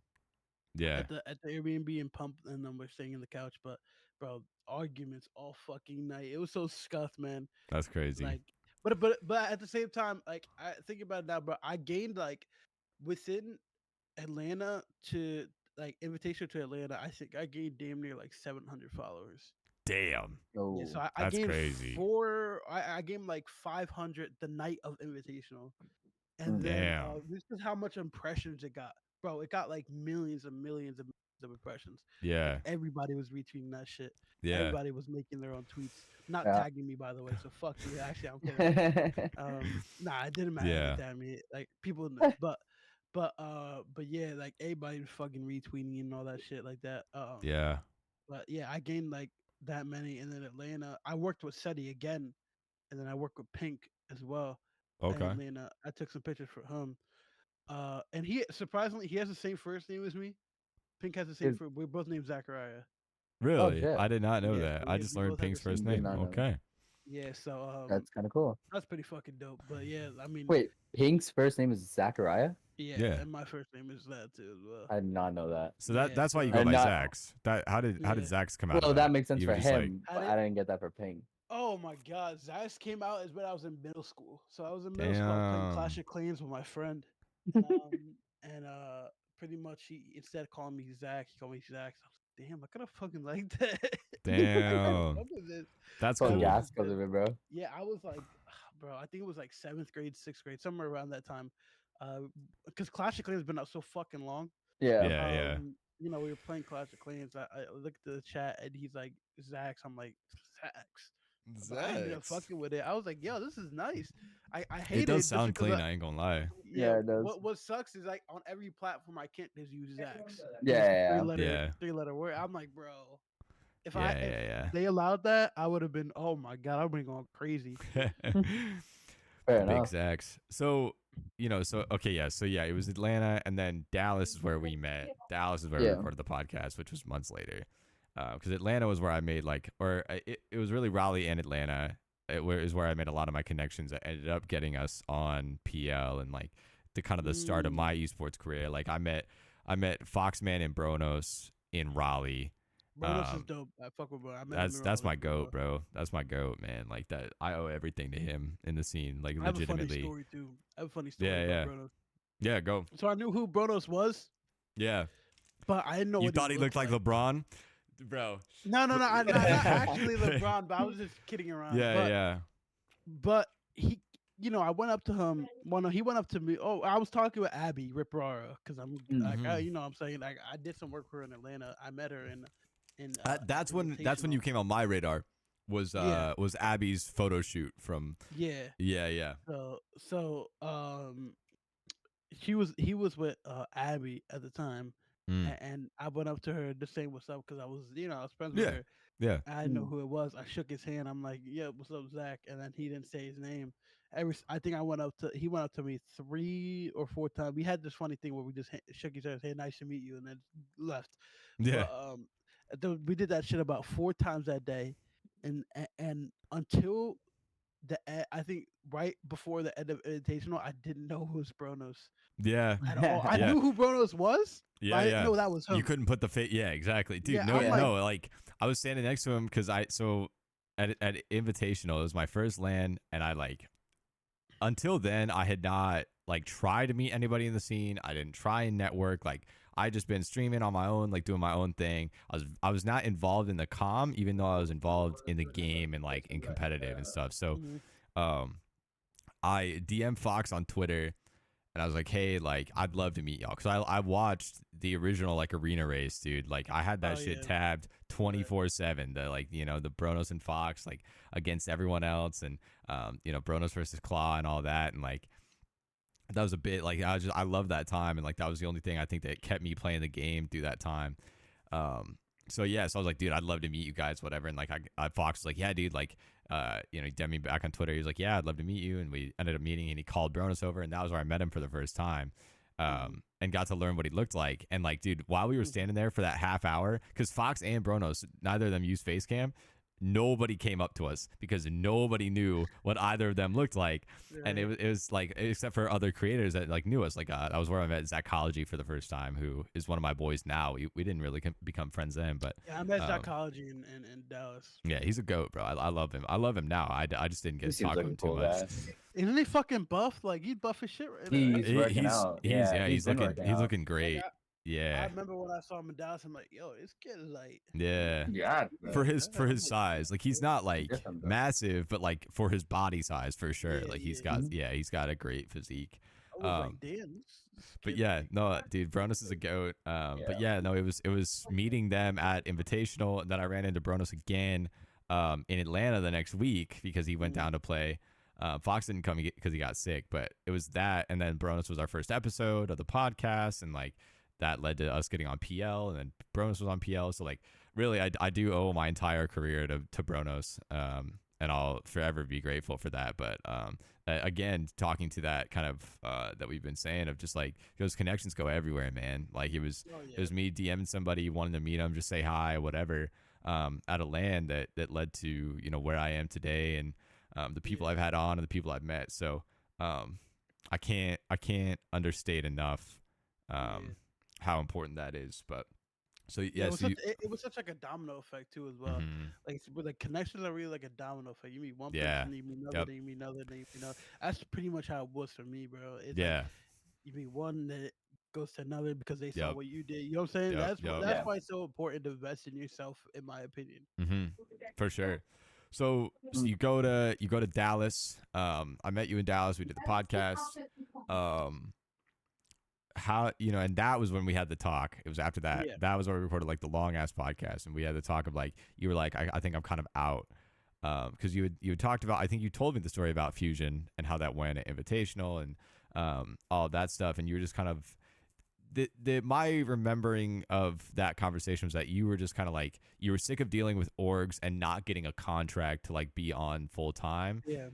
A: Yeah.
B: at the Airbnb and Pump, and then we're staying in the couch. But bro, arguments all fucking night. It was so scuffed, man.
A: That's crazy.
B: Like, but at the same time, like I think about it now, bro. I gained like within Atlanta to like invitation to Atlanta. I think I gained damn near like 700 followers.
A: Damn.
B: Yeah, so
C: Oh,
B: I
A: That's
B: gained
A: crazy.
B: I gained like 500 the night of invitational. And
C: mm,
B: then
A: Damn.
B: this is how much impressions it got, bro. It got like millions and millions and millions of impressions. Like
A: Yeah.
B: everybody was retweeting that shit.
A: Yeah.
B: Everybody was making their own tweets, not
C: yeah.
B: tagging me, by the way. So fuck you. Actually, I'm kidding. Nah, it didn't matter
A: Yeah.
B: to tag me. Like people, but yeah, like everybody was fucking retweeting and all that shit like that.
A: Yeah.
B: But yeah, I gained like that many, and then Atlanta. I worked with Seti again, and then I worked with Pink as well in
A: Okay.
B: Atlanta. I took some pictures for him. And he surprisingly he has the same first name as me. Pink has the same
C: Is-
B: first. We're both named Zachariah.
C: oh
A: Really?
C: shit.
A: I did not know
B: Yeah,
A: that.
B: so
A: I just
B: we
A: learned
B: both have the
A: Pink's
B: same
A: first
C: Did
A: name.
B: name.
C: not know that.
A: Okay.
B: Yeah, so
C: That's kind of cool.
B: that's pretty fucking dope. But yeah, I mean,
C: Wait, Pink's first name is Zachariah?
B: yeah,
A: Yeah.
B: and my first name is that too as well.
C: I did not know that.
A: So
B: Yeah,
A: that's why you
B: so
A: go by
C: not-
A: Zax. How did
B: Yeah.
A: Zax come out
C: Well,
A: of
C: that
A: that?
C: makes sense
A: You
C: for
A: were just like,
C: him,
B: I
C: but
B: did-
C: I didn't get that for Pink.
B: oh my god, Zach came out is when I was in middle school. So I was in middle school, I was playing Clash
A: damn.
B: of Clans with my friend. And pretty much he instead of calling me Zach, he called me Zach. I was like, damn, I could have fucking like that. I could have
A: Damn.
B: fuck with this.
A: That's
C: So
B: That was
A: cool.
C: gas goes
B: good.
C: of it, bro.
B: Yeah, I was like, bro, I think it was like seventh grade, sixth grade, somewhere around that time. Because Clash of Clans has been out so fucking long.
C: Yeah.
A: Yeah.
B: We were playing Clash of Clans. I looked at the chat and he's like, Zax. I'm like, Zax. But I ended up
A: Zax.
B: fucking with it. I was like, yo, this is nice. I
A: It
B: hate
A: does
B: it just
A: sound
B: because
A: clean. I ain't gonna lie.
C: Yeah, it does.
B: what sucks is like on every platform I can't just use Zax.
C: Yeah.
A: Yeah.
B: Three letter word. I'm like, bro. If
A: Yeah.
B: they allowed that, I would have been. Oh my god, I've been going crazy.
A: Yeah.
C: Fair
A: The big
C: enough.
A: Zax. So, so okay, yeah. So yeah, it was Atlanta, and then Dallas is where we met. Dallas is where we
C: Yeah.
A: recorded the podcast, which was months later. Because Atlanta was where I made it was really Raleigh and Atlanta. Is where I made a lot of my connections that ended up getting us on PL and like the kind of the start of my esports career. Like I met Foxman and Bronos in Raleigh.
B: Bronos is dope. I fuck with bro. I met him in
A: That's
B: Raleigh
A: my goat,
B: before.
A: bro. That's my goat, man. Like that, I owe everything to him in the scene. Like
B: I have a funny
A: legitimately.
B: story too. I have a funny story
A: Yeah,
B: about
A: yeah,
B: Bronos.
A: yeah. Go.
B: So I knew who Bronos was,
A: Yeah.
B: but I didn't know
A: You
B: what he
A: thought he looked
B: looked
A: like
B: like.
A: LeBron, bro?
B: No, no, no, not actually LeBron, but I was just kidding around.
A: Yeah, yeah,
B: But he, I went up to him. Well, no, he went up to me. Oh, I was talking with Abby Riprara because I'm like,
A: Mhm.
B: I'm saying like I did some work for her in Atlanta. I met her in
A: That's when you
B: Invitational.
A: came on my radar.
B: Yeah,
A: Was Abby's photo shoot from?
B: yeah.
A: Yeah, yeah.
B: So he was with Abby at the time,
A: Mm.
B: and I went up to her to say what's up because I was I was friends with
A: Yeah,
B: her.
A: yeah,
B: I didn't know who it was. I shook his hand. I'm like, "Yeah, what's up, Zach?" And then he didn't say his name. I think he went up to me 3 or 4 times. We had this funny thing where we just shook each other's hand, nice to meet you, and then left.
A: yeah,
B: But we did that shit about 4 times that day, and until I think right before the end of Invitational, I didn't know who was Bronos
A: yeah,
B: at all. I
A: yeah,
B: knew who Bronos was, but
A: yeah,
B: I didn't
A: yeah.
B: know that was
A: You
B: him.
A: couldn't put the face. Yeah, exactly, dude.
B: Yeah,
A: No,
B: I'm
C: Yeah.
B: like,
A: no. Like I was standing next to him because at Invitational, it was my first LAN, and I like until then I had not like tried to meet anybody in the scene. I didn't try and network. Like I just been streaming on my own, like doing my own thing. I was not involved in the comm, even though I was involved in the game and like in competitive and stuff. So
B: mhm,
A: um I DM Fox on Twitter and I was like, hey, like I'd love to meet y'all because I watched the original like arena race, dude. Like I had that
B: oh
A: shit
B: yeah,
A: tabbed 24/7. The like the Bronos and Fox like against everyone else and Bronos versus Claw and all that and like that was a bit like I love that time and like that was the only thing I think that kept me playing the game through that time. Um, so yeah, so I was like, dude, I'd love to meet you guys, whatever. And like Fox was like, yeah, dude, like he DM me back on Twitter. He was like, yeah, I'd love to meet you, and we ended up meeting, and he called Bronos over, and that was where I met him for the first time.
B: mhm,
A: And got to learn what he looked like. And like, dude, while we were
B: mhm,
A: standing there for that half hour, because Fox and Bronos, neither of them used Facecam, nobody came up to us because nobody knew what either of them looked like. And
B: right.
A: it was like, except for other creators that like knew us. Like that was where I met Zachology for the first time, who is one of my boys now. We didn't really become friends then, but
B: Yeah, I met
A: um,
B: psychology in Dallas.
A: yeah, he's a goat, bro. I love him. I love him now. I just didn't get
C: He
A: to
C: seems
A: talk
C: like
A: to
C: a
A: him too
C: cool
A: much.
C: guy.
B: Isn't he fucking buff? Like he's buff as shit right now, right?
C: He's working out.
A: He's
C: Yeah, he's been working
A: he's
C: out.
A: looking great.
B: I
A: Yeah,
B: remember when I saw him in Dallas, I'm like, yo, this kid is like,
A: yeah.
C: Yeah,
A: For
B: I'm
A: his
B: like,
A: size, like he's not
C: he's
A: like
C: different, bro.
A: massive, but like for his body size, for sure.
B: yeah,
A: Like
B: yeah.
A: he's got a great physique.
B: I was like,
A: Um,
B: damn, this
A: but
B: kid
A: yeah,
B: like,
A: no, dude, Bronos is a goat. But
C: Yeah.
A: yeah, no, it was meeting them at Invitational, and then I ran into Bronos again, in Atlanta the next week because he went
B: mhm,
A: down to play. Fox didn't come because he got sick, but it was that, and then Bronos was our first episode of the podcast, and like that led to us getting on PL, and then Bronos was on PL. So like, really, I do owe my entire career to Bronos, and I'll forever be grateful for that. But again, talking to that kind of that we've been saying of just like those connections go everywhere, man. Like it was
B: oh
A: it was
B: yeah,
A: me DMing somebody wanting to meet him, just say hi, whatever. At a land that led to where I am today and the people
B: yeah,
A: I've had on and the people I've met. So um, I can't understate enough
B: yeah.
A: um, how important that is. But so
B: Yeah,
A: yeah, so you,
B: it was such like a domino effect too as well.
A: mhm,
B: Like with the connections are really like a domino effect. You meet one
A: yeah,
B: person, you meet another,
A: yep,
B: then you meet another, then you meet another. That's pretty much how it was for me, bro. It's like
A: yeah,
B: you meet one that goes to another because they saw
A: yep,
B: what you did. You know what I'm saying?
A: yep, yep,
B: That's
C: Yeah.
B: why it's so important to invest in yourself, in my opinion.
A: for sure. So
C: Mm.
A: you go to Dallas. I met you in Dallas. We did the podcast. Um, how and that was when we had the talk. It was after that.
B: Yeah.
A: That was where we recorded like the long ass podcast, and we had the talk of like you were like I think I'm kind of out. Because you had talked about, I think you told me the story about Fusion and how that went at Invitational and all of that stuff, and you were just kind of my remembering of that conversation was that you were just kind of like you were sick of dealing with orgs and not getting a contract to like be on full time,
B: Yeah.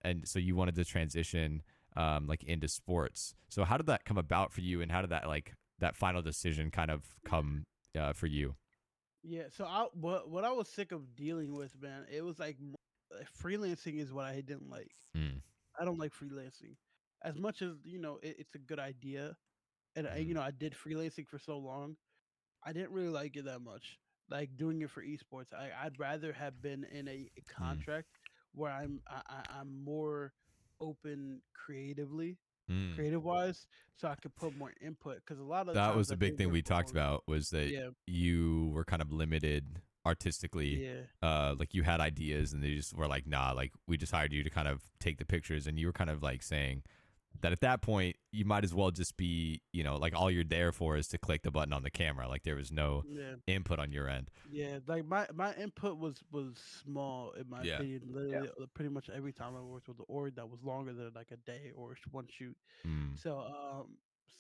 A: and so you wanted to transition like into sports. So how did that come about for you, and how did that like that final decision kind of come for you?
B: Yeah. So what I was sick of dealing with, man, it was like freelancing is what I didn't like.
A: Mm,
B: I don't like freelancing as much as it's a good idea, and
A: mm,
B: I did freelancing for so long. I didn't really like it that much. Like doing it for esports, I'd rather have been in a
A: mm,
B: contract where I'm more open
A: mm.
B: creative wise, so I could put more input. Because a lot of the
A: That was
B: times
A: the
B: I
A: big
B: did
A: thing
B: work
A: we
B: for
A: talked
B: orgs.
A: about was that
B: Yeah,
A: you were kind of limited artistically.
B: yeah,
A: Like you had ideas and they just were like, nah, like we just hired you to kind of take the pictures, and you were kind of like saying that at that point you might as well just be, like all you're there for is to click the button on the camera. Like there was no
B: yeah.
A: input on your end.
B: Yeah, like my input was small in my
A: Yeah.
B: opinion.
C: Yeah.
B: Literally, pretty much every time I worked with the org that was longer than like a day or one shoot.
A: Mm.
B: So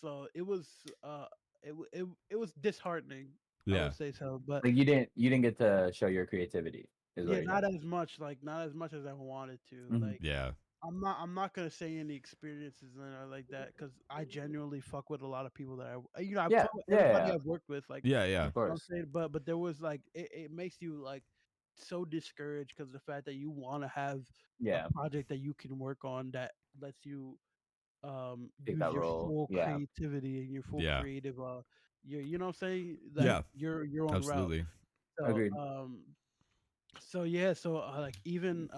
B: so it was uh it was disheartening. I
A: Yeah.
B: would say so, but
C: Like you didn't get to show your creativity, is what
B: yeah,
C: you're
B: not
C: saying.
B: as much. Like not as much as I wanted to.
C: Hmm.
B: Like
A: Yeah.
B: I'm not gonna say any experiences and like that because I genuinely fuck with a lot of people that I
C: Yeah,
B: fuck with
C: yeah,
B: everybody
C: yeah,
B: I've worked with. Like
A: Yeah. Yeah.
C: of
B: you know what
C: course.
B: I'm saying, but there was like it makes you like so discouraged because the fact that you want to have a
C: Yeah,
B: project that you can work on that lets you
C: take
B: use
C: that
B: your
C: role.
B: full
C: Yeah,
B: creativity and your full
A: Yeah.
B: creative your you know what I'm saying, like
A: Yeah.
B: your own route.
A: Absolutely.
B: So
C: agreed.
B: so yeah, so like even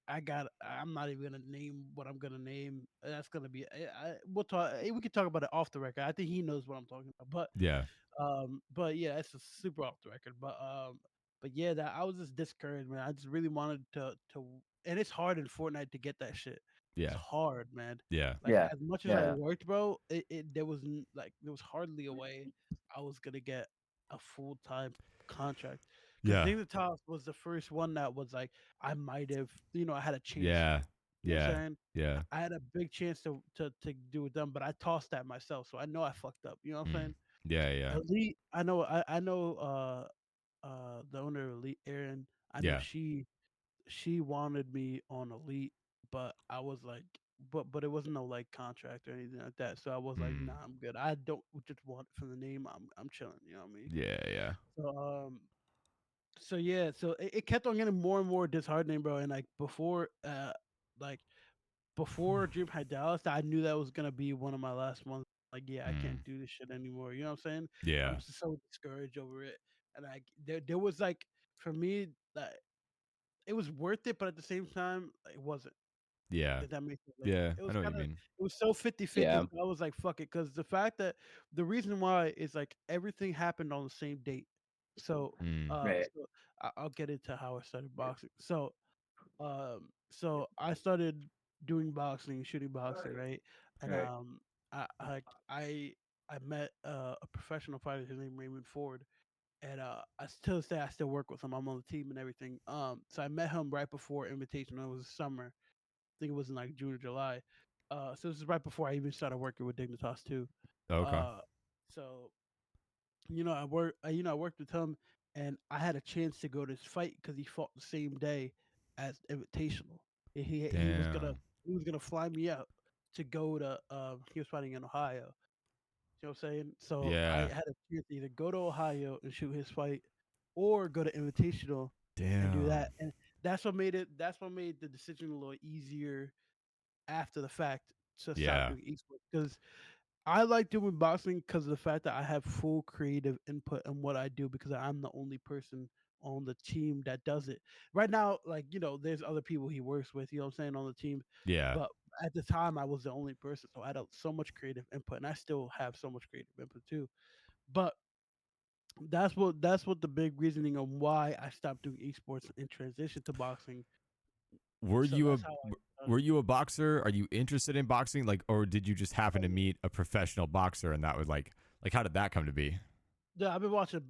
B: I got I'm not even gonna name what I'm gonna name. That's gonna be we'll talk. We can talk about it off the record. I think he knows what I'm talking about.
A: Yeah.
B: But yeah, it's a super off the record. But yeah, that I was just discouraged, man. I just really wanted to, and it's hard in Fortnite to get that shit. It's
A: Yeah.
B: hard, man.
A: Yeah.
B: Like
C: Yeah,
B: as much as I
C: yeah,
B: worked, bro, there was there was hardly a way I was gonna get a full time contract. Because
A: Yeah.
B: Dignitas was the first one that was like I might have, I had a chance to.
A: Yeah.
B: You know what I'm
A: Yeah.
B: saying?
A: Yeah.
B: I had a big chance to do with them, but I tossed that myself, so I know I fucked up. You know what I'm
A: Mm.
B: saying?
A: Yeah. Yeah.
B: Elite, I know the owner of Elite, Erin. I know
A: Yeah.
B: she wanted me on Elite, but I was like, but it wasn't no like contract or anything like that. So I was like, nah,
A: Mm.
B: I'm good. I don't just want it for the name. I'm chilling. You know what I mean?
A: Yeah. Yeah.
B: So so yeah, so it kept on getting more and more disheartening, bro. And like before Dream had Dallas, I knew that was gonna be one of my last ones. Like, yeah, I can't
A: Mm.
B: do this shit anymore. You know what I'm saying? I'm
A: Yeah.
B: just so discouraged over it. And there was like for me that it was worth it, but at the same time, it wasn't.
A: Yeah.
B: If that makes sense. Like
A: Yeah.
B: it
A: I
B: was
A: know what
B: kind
A: you
B: of
A: mean.
B: it was so 50-50.
C: yeah.
B: So I was like, fuck it, because the fact that the reason why is like everything happened on the same date. So
A: Mm.
C: Right,
B: so I'll get into how I started boxing. So I started doing boxing, shooting boxing, right? And
C: right.
B: I I I, I met a professional fighter. His name Raymond Ford, and I still say I still work with him. I'm on the team and everything. So I met him right before invitation. It was summer. I think it was in like June or July. So this is right before I even started working with Dignitas too.
A: Okay.
B: Uh, so I worked with him, and I had a chance to go to his fight because he fought the same day as Invitational. He was gonna
A: Damn.
B: fly me out to go to. He was fighting in Ohio. You know what I'm saying? So I
A: Yeah.
B: had a chance to either go to Ohio and shoot his fight, or go to Invitational and do that.
A: Damn.
B: And that's what made it. That's what made the decision a little easier after the fact to stop
A: Yeah.
B: doing esports because I like doing boxing because of the fact that I have full creative input in what I do because I'm the only person on the team that does it. Right now, like, there's other people he works with, you know what I'm saying, on the team.
A: Yeah.
B: But at the time I was the only person. So I had so much creative input and I still have so much creative input too. But that's what the big reasoning on why I stopped doing esports and transitioned to boxing.
A: Were
B: So
A: you a
B: that's how I
A: were
B: started.
A: you a boxer? Are you interested in boxing? Like, or did you just happen to meet a professional boxer and that was like how did that come to be?
B: Yeah, I've been watching.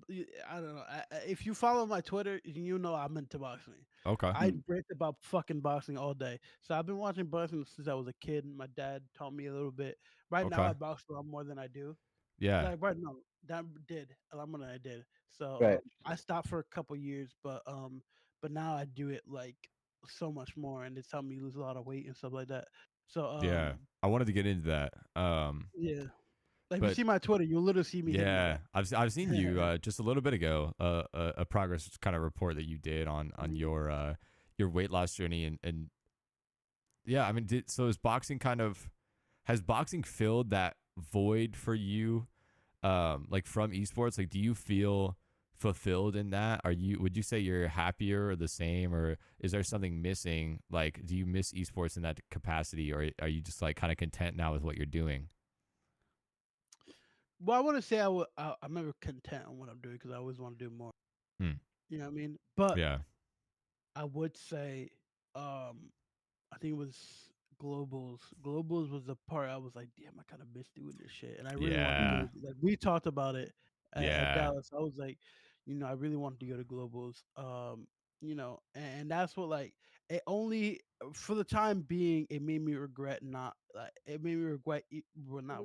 B: I don't know. If you follow my Twitter, you know I'm into boxing.
A: Okay.
B: I rant about fucking boxing all day. So I've been watching boxing since I was a kid. My dad taught me a little bit. Right now,
A: Okay.
B: I box a lot more than I do.
A: Yeah.
B: Like right now, that did a lot more than I did. So
C: Right.
B: I stopped for a couple years, but now I do it like so much more, and it's helped me lose a lot of weight and stuff like that. So
A: Yeah. I wanted to get into that.
B: yeah, like if you
A: But
B: see my Twitter, you'll literally see me hitting the
A: yeah,
B: rack.
A: I've seen you just a little bit ago, a progress kind of report that you did on your weight loss journey, and yeah, I mean, so is boxing kind of, has boxing filled that void for you, like from esports? Like, do you feel fulfilled in that? Would you say you're happier or the same, or is there something missing? Like, do you miss esports in that capacity, or are you just like kind of content now with what you're doing?
B: Well, I want to say I'm never content on what I'm doing because I always want to do more.
A: Hmm.
B: You know what I mean? But
A: Yeah.
B: I would say, I think it was globals. Globals was the part I was like, damn, I kind of miss doing this shit, and I really wanted to
A: Yeah.
B: go. Like we talked about it at
A: Yeah.
B: Dallas. I was like, I really wanted to go to globals. And that's what like it only for the time being it made me regret not like it made me regret well not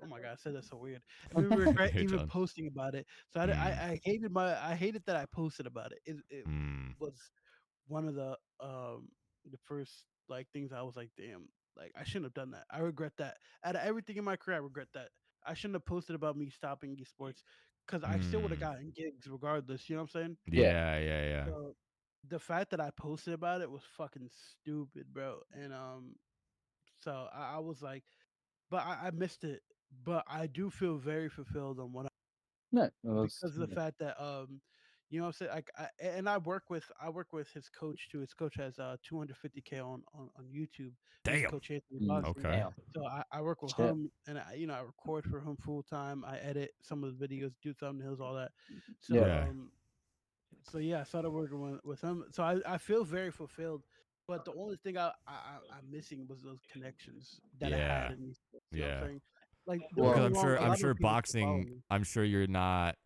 B: oh my god I said that so weird. It made me regret
A: Hey,
B: even
A: John.
B: posting about it. So
A: Mm.
B: I hated that I posted about it. It
A: Mm.
B: was one of the first like things I was like, damn, like I shouldn't have done that. I regret that. Out of everything in my career, I regret that. I shouldn't have posted about me stopping esports because I still would have
A: Mm.
B: gotten gigs regardless. You know what I'm saying?
C: Yeah.
A: Yeah. Yeah. Yeah.
B: So the fact that I posted about it was fucking stupid, bro. And so I was like, but I missed it. But I do feel very fulfilled on what
C: No, well,
B: because of the fact that what I'm saying, like and I work with his coach too. His coach has 250K on YouTube. This is
A: Damn.
B: Coach Anthony
C: mm,
B: Boxing.
A: Okay.
C: damn.
B: So I work with
C: Shit.
B: him, and I record for him full time. I edit some of the videos, do thumbnails, all that. So
C: Yeah.
A: Yeah.
B: yeah, I started working with him. So I feel very fulfilled. But the only thing I'm missing was those connections that I had
A: Yeah.
B: in these. You know what I'm
A: Yeah.
B: saying? Like don't
A: Well,
B: get
A: because
C: Well,
B: me wrong, a
A: I'm
B: lot
A: sure
B: of people still follow
A: boxing.
B: me.
A: I'm sure you're not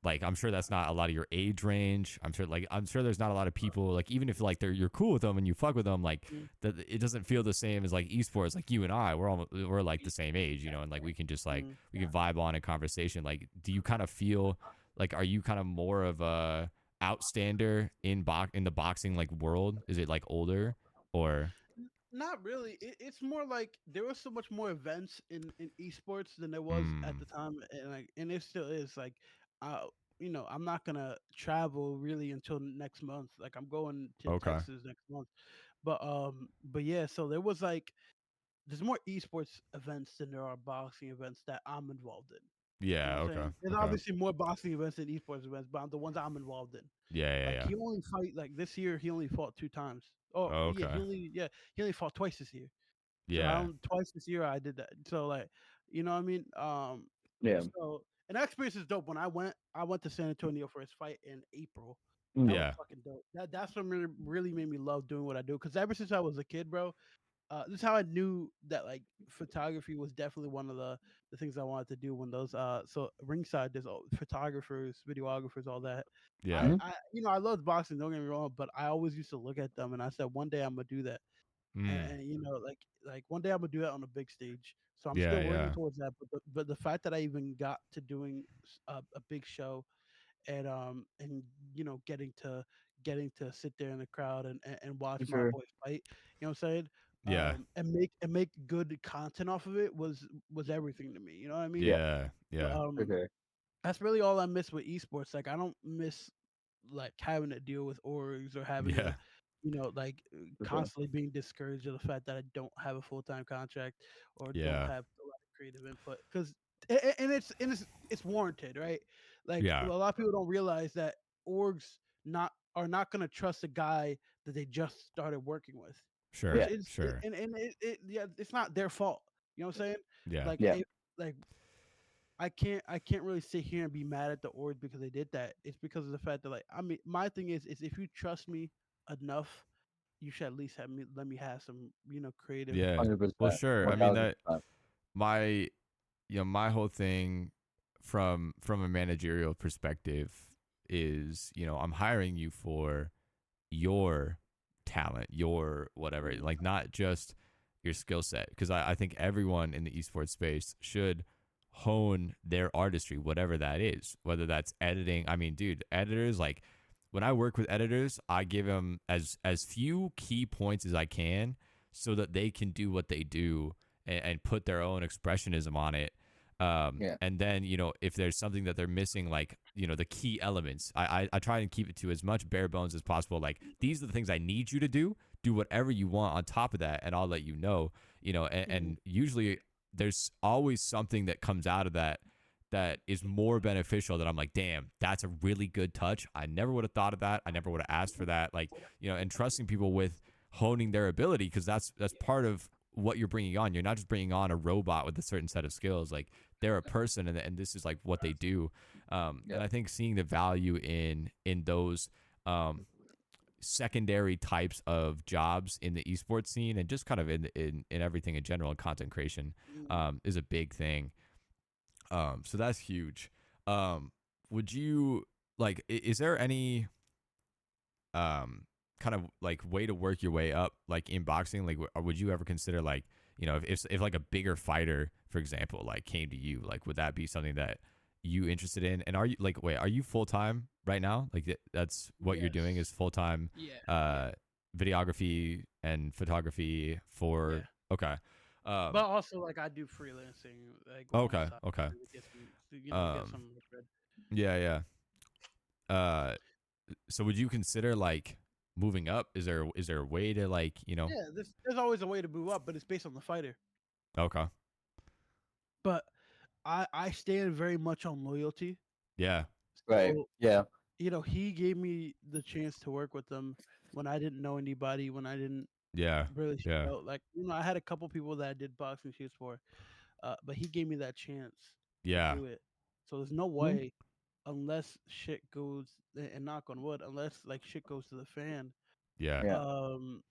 A: like. I'm sure that's not a lot of your age range. I'm sure there's not a lot of people like even if like you're cool with them and you fuck with them like
B: Mm,
A: that. It doesn't feel the same as like esports. Like you and I, we're like the same age, and like we can just like
B: mm.
A: we can vibe on a conversation. Like, do you kind of feel like are you kind of more of a outstander in the boxing like world? Is it like older or
B: Not really. It's more like there was so much more events in esports than there was at
A: mm,
B: the time, and it still is. Like, uh, I'm not gonna travel really until next month. Like, I'm going to
A: okay?
B: Texas next month, but yeah. So there was like there's more esports events than there are boxing events that I'm involved in. You know
A: Yeah.
B: what I'm
A: Okay.
B: saying? There's
A: Okay.
B: obviously more boxing events than esports events, but the ones I'm involved in.
A: Yeah. Yeah.
B: Like
A: Yeah.
B: he only fight like this year. He only fought 2 times. Oh yeah,
A: Okay.
B: he only fought twice this year. So I
A: Yeah.
B: don't twice this year I did that. So like, you know what I mean?
C: yeah.
B: So and that experience is dope. When I went to San Antonio for his fight in April. That
C: Mm,
B: was
A: Yeah.
B: fucking dope. That's what really made me love doing what I do. Because ever since I was a kid, bro, this is how I knew that like photography was definitely one of the things I wanted to do. When those so ringside, there's all photographers, videographers, all that.
A: Yeah.
B: I I love boxing. Don't get me wrong, but I always used to look at them and I said one day I'm gonna do that
A: Mm.
B: and like one day I'm gonna do that on a big stage. So I'm
A: Yeah.
B: still working
A: Yeah.
B: towards that. But the fact that I even got to doing a big show and getting to sit there in the crowd and watch
C: for
B: my
C: sure.
B: boy fight, you know what I'm saying?
A: Yeah.
B: And make good content off of it was everything to me. You know what I mean?
C: Yeah,
A: Yeah.
B: So,
A: Yeah.
C: for sure.
B: that's really all I miss with esports. Like I don't miss like having to deal with orgs or having
A: Yeah.
B: to, like
C: For sure.
B: constantly being discouraged of the fact that I don't have a full time contract or don't
A: Yeah.
B: have a lot of creative input. Because and it's warranted, right? Like a
A: Yeah.
B: lot of people don't realize that orgs not gonna trust a guy that they just started working with, which
A: Sure.
C: Yeah,
B: is
A: Sure.
B: yeah, it's not their fault. You know what I'm saying?
A: Yeah.
B: Like
C: yeah,
B: like I can't really sit here and be mad at the org because they did that. It's because of the fact that like I mean my thing is if you trust me enough, you should at least let me have some creative.
A: Yeah. Well,
C: 100%,
A: sure. I mean that
C: 1000%.
A: my my whole thing from a managerial perspective is, I'm hiring you for your talent, your whatever, like not just your skill set, because I think everyone in the esports space should hone their artistry, whatever that is, whether that's editing. I mean, dude, editors, like when I work with editors, I give them as few key points as I can so that they can do what they do and put their own expressionism on it.
C: Yeah.
A: And then, if there's something that they're missing, like, the key elements, I try and keep it to as much bare bones as possible. Like, these are the things I need you to do whatever you want on top of that, and I'll let you know, and usually there's always something that comes out of that is more beneficial, that I'm like, damn, that's a really good touch. I never would have thought of that. I never would have asked for that. Like, and trusting people with honing their ability, because that's part of what you're bringing on. You're not just bringing on a robot with a certain set of skills. Like, they're a person, and this is like what they do. And I think seeing the value in those secondary types of jobs in the esports scene, and just kind of in everything in general, in content creation, is a big thing. So that's huge. Would you like? Is there any kind of like way to work your way up, like in boxing? Like, or would you ever consider, like, if like a bigger fighter, for example, like came to you, like, would that be something that you interested in? And are you like, wait, are you full time right now? Like, that's what you're doing, is
B: Yes.
A: full time
B: Yeah.
A: videography and photography for?
B: Yeah.
A: Okay.
B: But also, like, I do freelancing, like, on the
A: Okay.
B: side
A: Okay.
B: to get some, get
A: Um.
B: some bread.
A: Yeah. Yeah. So would you consider, like, moving up? Is there a way to, like,
B: Yeah, there's always a way to move up, but it's based on the fighter.
A: Okay.
B: But I stand very much on loyalty.
A: Yeah.
C: Right.
B: So,
C: Yeah.
B: he gave me the chance to work with them when I didn't know anybody, when I didn't
A: Yeah.
B: really
A: Yeah.
B: know. Like, I had a couple people that I did boxing shoots for, but he gave me that chance to
A: Yeah.
B: do it. So there's no
C: Mhm.
B: way, unless shit goes, and knock on wood, unless like shit goes to the fan.
A: Yeah.
C: Yeah.
B: Um,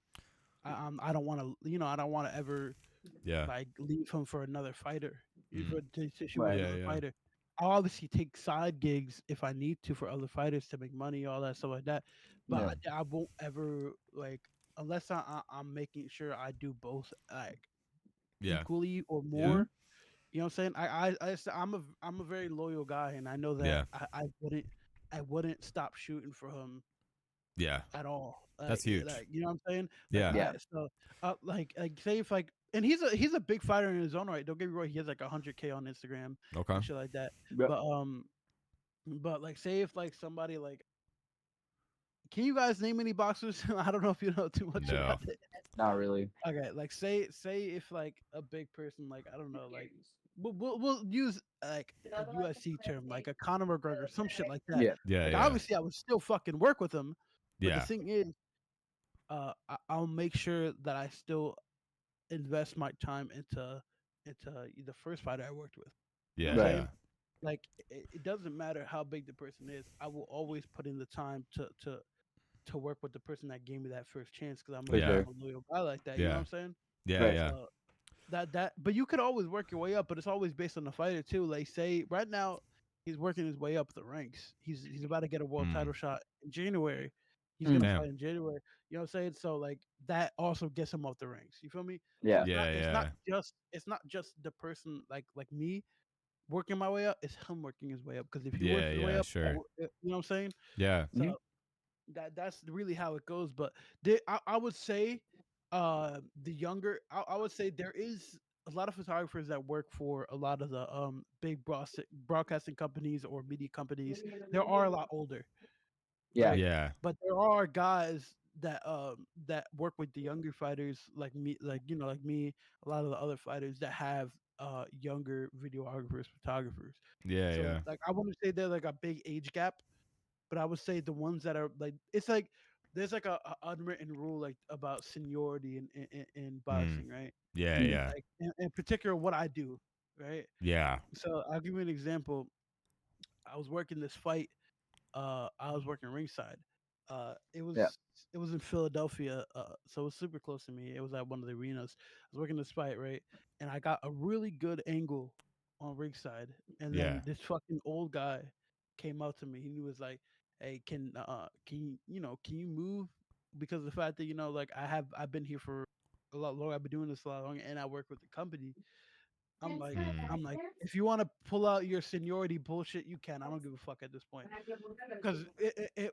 B: I don't want to, I don't want to ever
A: Yeah.
B: like leave him for another fighter,
A: Mm.
B: to shoot with
C: Right.
A: Yeah.
B: another
A: Yeah.
B: fighter. I'll obviously take side gigs if I need to for other fighters to make money, all that stuff like that. But
C: Yeah.
B: I won't ever, like, unless I'm making sure I do both, like,
A: Yeah.
B: equally or
A: Yeah.
B: more. You know what I'm saying? I'm a very loyal guy, and I know that
A: Yeah.
B: I wouldn't stop shooting for him
A: Yeah.
B: at all.
A: That's huge.
B: You know what I'm saying? Like,
A: Yeah.
C: Yeah.
B: like say if, like, and he's a big fighter in his own right. Don't get me wrong, he has like 100K on Instagram
A: Okay.
B: and shit like that.
C: Yep.
B: But like, say if like somebody like, can you guys name any boxers? I don't know if you know too much
A: No.
B: about it.
C: Not really.
B: Okay, like, say if like a big person, like, I don't know, like, we'll use like a UFC term, like a Conor McGregor, some shit like that.
C: Yeah.
A: Yeah.
B: Like,
A: Yeah.
B: obviously I would still fucking work with him, but the
A: Yeah.
B: thing is, I'll make sure that I still invest my time into the first fighter I worked with. You know
A: Yeah.
B: what I'm
C: Right.
A: Yeah.
B: saying? Like, it doesn't matter how big the person is. I will always put in the time to work with the person that gave me that first chance, because
C: For
A: Yeah.
C: sure.
B: I'm a loyal guy like that. You know what
A: Yeah.
B: I'm saying?
A: Yeah.
C: Right.
A: Yeah.
B: So but you could always work your way up, but it's always based on the fighter too. Like, say right now he's working his way up the ranks. He's about to get a world
A: Mm.
B: title shot in January. He's gonna
C: Mm.
B: fight
A: Damn.
B: in January. You know what I'm saying? So like, that also gets him up the ranks. You feel me? So
C: Yeah.
A: Yeah. Yeah.
B: it's not just the person like me working my way up. It's him working his way up. Because if he works
A: Yeah.
B: his way
A: Yeah.
B: up,
A: Sure.
B: you know what I'm saying?
A: Yeah.
C: Mhm.
B: So that's really how it goes. But I would say, the younger, I would say there is a lot of photographers that work for a lot of the big broadcasting companies or media companies. There are a lot older,
C: Yeah.
B: right?
A: Yeah.
B: But there are guys that work with the younger fighters, like me, like, like me, a lot of the other fighters that have younger videographers, photographers.
A: Yeah.
B: So
A: Yeah.
B: like, I wouldn't say there's like a big age gap, but I would say the ones that are like, it's like there's like a unwritten rule, like, about seniority in
A: Mm.
B: boxing, right?
A: Yeah.
C: Mm.
A: Yeah.
B: Like, in particular, what I do, right?
A: Yeah.
B: So I'll give you an example. I was working this fight. I was working ringside. It
C: Yeah.
B: was it was in Philadelphia, so it was super close to me. It was at one of the arenas. I was working this fight, right? And I got a really good angle on ringside, and
A: Yeah.
B: then this fucking old guy came up to me. He was like, "Hey, can you move?" Because of the fact that, like, I've been here for a lot longer. I've been doing this a lot longer, and I work with the company.
A: Mm.
B: I'm like, if you want to pull out your seniority bullshit, you can. I don't give a fuck at this point. Because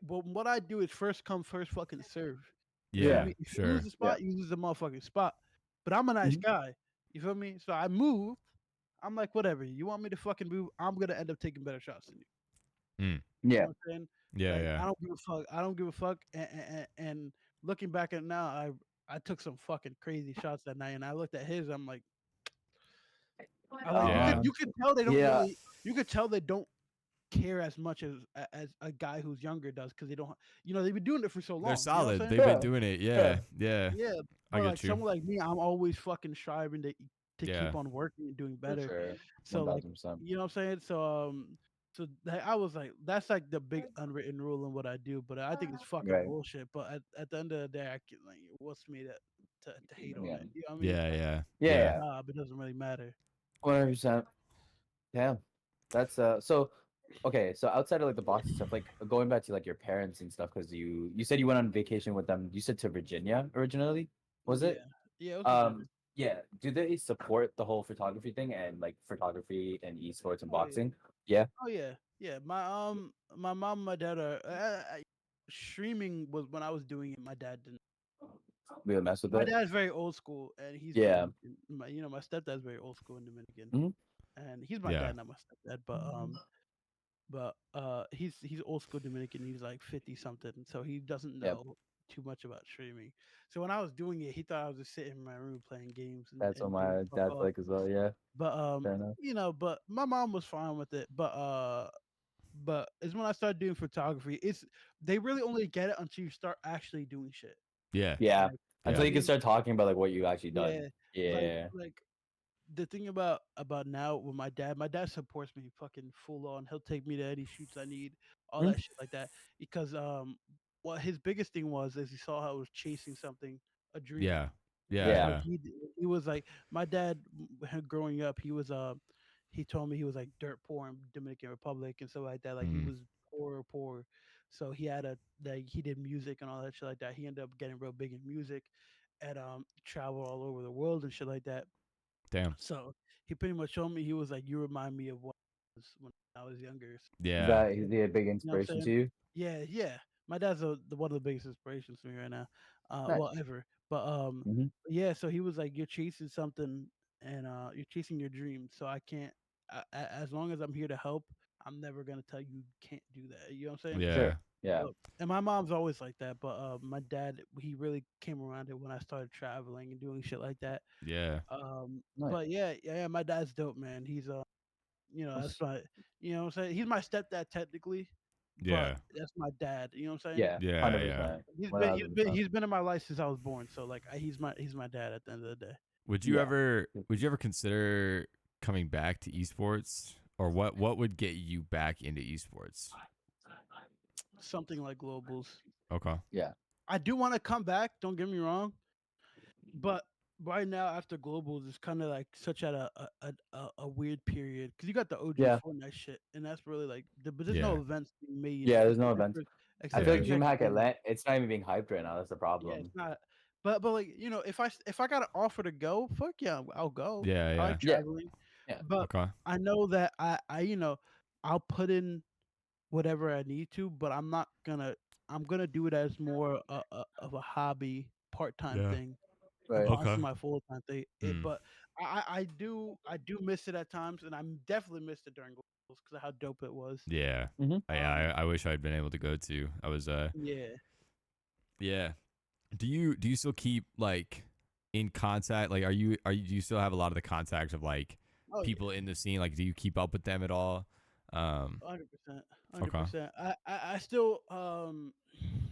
B: but what I do is first come, first fucking serve. You feel
A: Yeah,
C: Yeah.
B: me? If you lose
A: sure.
B: the
C: Yeah.
B: spot, you lose the motherfucking spot. But I'm a nice
C: Mhm.
B: guy. You feel me? So I moved. I'm like, whatever. You want me to fucking move? I'm gonna end up taking better shots than you.
A: Mm.
B: You know
C: Yeah.
B: what I'm saying?
A: Yeah,
B: Like
A: yeah.
B: I don't give a fuck. I don't give a fuck. And looking back at it now, I took some fucking crazy shots that night, and I looked at his. I'm like, I like
A: Yeah.
B: you could tell they don't
C: Yeah.
B: really. You could tell they don't care as much as a guy who's younger does because they don't. They've been doing it for so
A: They're
B: long. You know what
A: solid.
B: I'm saying?
A: They've been
C: Yeah.
A: doing it.
C: Yeah.
A: Yeah. Yeah.
B: Yeah,
A: I
B: but
A: get
B: like
A: you.
B: someone like me, I'm always fucking striving to
A: Yeah.
B: keep on working and doing
C: For
B: better.
C: sure.
B: So like,
C: 1000%.
B: you know what I'm saying? So I was like, that's like the big unwritten rule in what I do. But I think it's fucking
C: Right.
B: bullshit. But at the end of the day, I can, like, what's me to hate on
C: Yeah.
B: it? You know what I mean?
A: Yeah, yeah.
C: Yeah.
A: Yeah.
C: Yeah.
B: Nah, but it doesn't really matter.
C: 100%. Yeah. That's so okay. So outside of like the boxing stuff, like going back to like your parents and stuff, because you said you went on vacation with them. You said to Virginia originally, was it?
B: Yeah, yeah, it was Virginia.
C: Um. Yeah. Do they support the whole photography thing and like photography and esports and
B: Oh yeah,
C: boxing? Yeah.
B: oh yeah, yeah. My mom, and my dad are streaming was when I was doing it. My dad didn't.
C: We would mess with
B: My
C: it.
B: dad's very old school, and he's
C: Yeah.
B: Dominican. My stepdad's very old school and Dominican,
C: Hmm.
B: and he's my
A: Yeah.
B: dad, not my stepdad. But he's old school Dominican. He's like 50 something, so he doesn't
C: Yep.
B: know too much about streaming. So when I was doing it, he thought I was just sitting in my room playing games
C: That's what
B: and doing
C: my
B: fuck
C: dad's
B: all.
C: like as well. Yeah.
B: But
C: Fair enough.
B: but my mom was fine with it. But it's when I started doing photography. It's They really only get it until you start actually doing shit.
A: Yeah.
C: Yeah.
B: Like,
C: Until
A: Yeah.
C: you can start talking about like what you actually done.
B: yeah, like
C: Yeah.
B: like the thing about now with my dad supports me fucking full on. He'll take me to any shoots I need, all
C: Mm.
B: that shit like that. Because what his biggest thing was is he saw how I was chasing something, a dream.
A: Yeah. Yeah.
B: And
C: Yeah.
B: like
A: Yeah.
B: he was like my dad growing up, he told me he was like dirt poor in Dominican Republic and stuff like that. Like he
A: Mm.
B: was poor. So he had a like he did music and all that shit like that. He ended up getting real big in music and traveled all over the world and shit like that.
A: Damn.
B: So he pretty much showed me, he was like, "You remind me of when I was younger."
C: Is
A: Yeah.
C: that is he a big
B: You know what I'm
C: inspiration to
B: saying?
C: you?
B: Yeah, yeah. My dad's one of the biggest inspirations to me right now. Well,
C: Nice.
B: ever. But
C: Hmm.
B: yeah. So he was like, "You're chasing something, and you're chasing your dream. So I can't. As long as I'm here to help, I'm never gonna tell you can't do that. You know what I'm saying?"
A: Yeah.
C: Sure. Yeah.
B: And my mom's always like that, but my dad, he really came around it when I started traveling and doing shit like that.
A: Yeah.
C: Nice.
B: But yeah, my dad's dope, man. He's that's
C: That's-
B: my, what I'm saying. He's my stepdad technically, but
A: Yeah.
B: that's my dad. You know what I'm saying?
C: Yeah.
A: Yeah.
C: Hundred
A: Yeah.
C: percent. 1000%.
B: He's been in my life since I was born. So like he's my dad at the end of the day.
C: Yeah.
A: Would you ever consider coming back to esports, or what would get you back into esports?
B: Something like globals.
A: Okay.
C: Yeah.
B: I do want to come back. Don't get me wrong, but right now after globals, it's kind of like such at a weird period because you got the OG
C: Yeah.
B: Fortnite shit, and that's really like but there's no
A: Yeah.
B: events being made
C: Yeah. There's no events. I
B: except
C: feel
B: for
A: Yeah.
C: like
B: next
C: DreamHack
B: year.
C: Atlanta, it's not even being hyped right now. That's the
B: Yeah, it's
C: problem.
B: not. But like if I got an offer to go, fuck yeah, I'll go.
A: Yeah.
B: I
A: Yeah.
B: like
C: Yeah.
B: traveling,
C: Yeah.
B: but
A: Okay.
B: I know that I'll put in whatever I need to, but I'm gonna do it as more of a hobby, part time
A: Yeah.
B: thing,
C: Right.
B: opposed to
A: Okay.
B: my full time thing.
A: Hmm.
B: But I do miss it at times, and I definitely missed it during goals because of how dope it was.
A: Yeah.
C: Hmm.
A: I wish I'd been able to go to. I was
B: Yeah.
A: Yeah. Do you still keep like in contact? Like do you still have a lot of the contacts of like
B: Oh yeah.
A: people in the scene? Like do you keep up with them at all? Um
B: 100%, hundred
A: okay.
B: percent. I still